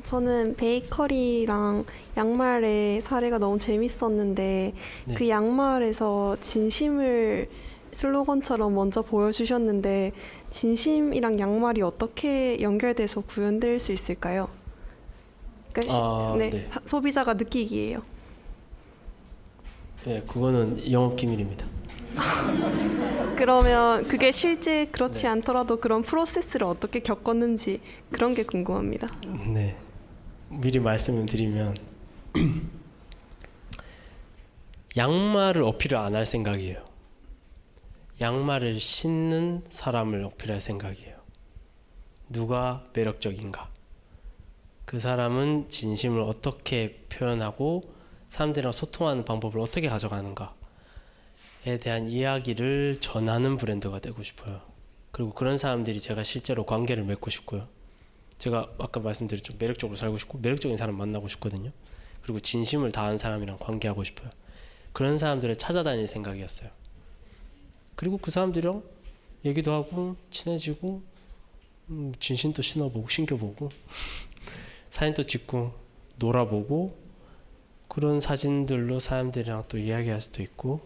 저는 베이커리랑 양말의 사례가 너무 재밌었는데 네. 그 양말에서 진심을 슬로건처럼 먼저 보여주셨는데 진심이랑 양말이 어떻게 연결돼서 구현될 수 있을까요? 그러니까 네. 소비자가 느끼기에요. 네, 그거는 영업 기밀입니다. 그러면 그게 실제 그렇지 않더라도 그런 프로세스를 어떻게 겪었는지 그런 게 궁금합니다. 네, 미리 말씀을 드리면 양말을 어필을 안 할 생각이에요. 양말을 신는 사람을 어필할 생각이에요. 누가 매력적인가? 그 사람은 진심을 어떻게 표현하고 사람들이랑 소통하는 방법을 어떻게 가져가는가에 대한 이야기를 전하는 브랜드가 되고 싶어요. 그리고 그런 사람들이 제가 실제로 관계를 맺고 싶고요. 제가 아까 말씀드렸죠. 매력적으로 살고 싶고 매력적인 사람 만나고 싶거든요. 그리고 진심을 다한 사람이랑 관계하고 싶어요. 그런 사람들을 찾아다닐 생각이었어요. 그리고 그 사람들이랑 얘기도 하고 친해지고 진심도 신겨보고 사진도 찍고 놀아보고 그런 사진들로 사람들이랑 또 이야기할 수도 있고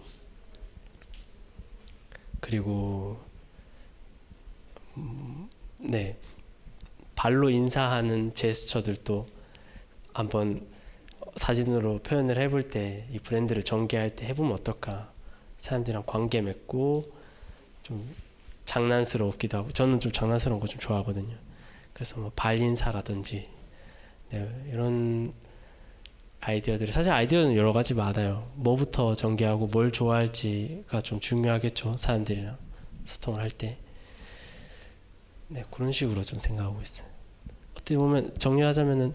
그리고 네 발로 인사하는 제스처들도 한번 사진으로 표현을 해볼 때 이 브랜드를 전개할 때 해보면 어떨까. 사람들이랑 관계 맺고 좀 장난스럽기도 하고 저는 좀 장난스러운 거 좀 좋아하거든요. 그래서 뭐 발 인사라든지 네, 이런 아이디어들이 사실 아이디어는 여러 가지 많아요. 뭐부터 전개하고 뭘 좋아할지가 좀 중요하겠죠. 사람들이랑 소통을 할 때. 네, 그런 식으로 좀 생각하고 있어요. 어떻게 보면 정리하자면은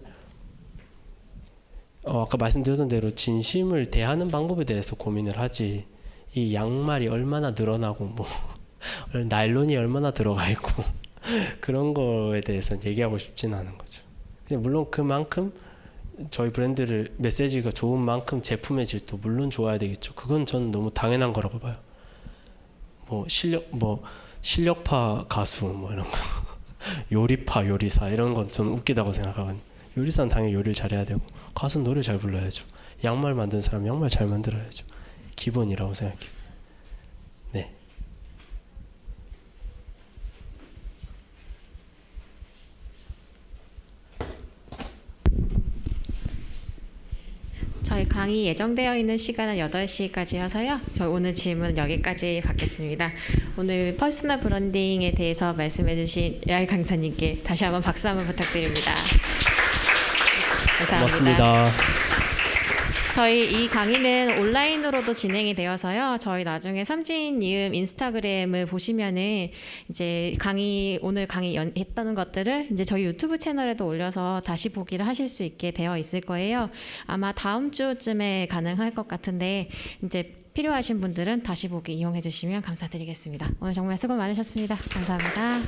아까 말씀드렸던 대로 진심을 대하는 방법에 대해서 고민을 하지 이 양말이 얼마나 늘어나고 뭐 나일론이 얼마나 들어가 있고 그런 거에 대해서 얘기하고 싶지는 않은 거죠. 근데 물론 그만큼 저희 브랜드를 메시지가 좋은 만큼 제품의 질도 물론 좋아야 되겠죠. 그건 저는 너무 당연한 거라고 봐요. 뭐 실력파 가수 뭐 이런 거 요리파 요리사 이런 건 저는 웃기다고 생각하거든요. 요리사는 당연히 요리를 잘해야 되고 가수는 노래 잘 불러야죠. 양말 만든 사람 양말 잘 만들어야죠. 기본이라고 생각해요. 네. 저희 강의 예정되어 있는 시간은 8시까지여서요. 저희 오늘 질문 여기까지 받겠습니다. 오늘 퍼스널 브랜딩에 대해서 말씀해 주신 야일 강사님께 다시 한번 박수 한번 부탁드립니다. 감사합니다. 고맙습니다. 저희 이 강의는 온라인으로도 진행이 되어서요. 저희 나중에 삼진이음 인스타그램을 보시면은 이제 오늘 강의 했던 것들을 이제 저희 유튜브 채널에도 올려서 다시 보기를 하실 수 있게 되어 있을 거예요. 아마 다음 주쯤에 가능할 것 같은데 이제 필요하신 분들은 다시 보기 이용해 주시면 감사드리겠습니다. 오늘 정말 수고 많으셨습니다. 감사합니다.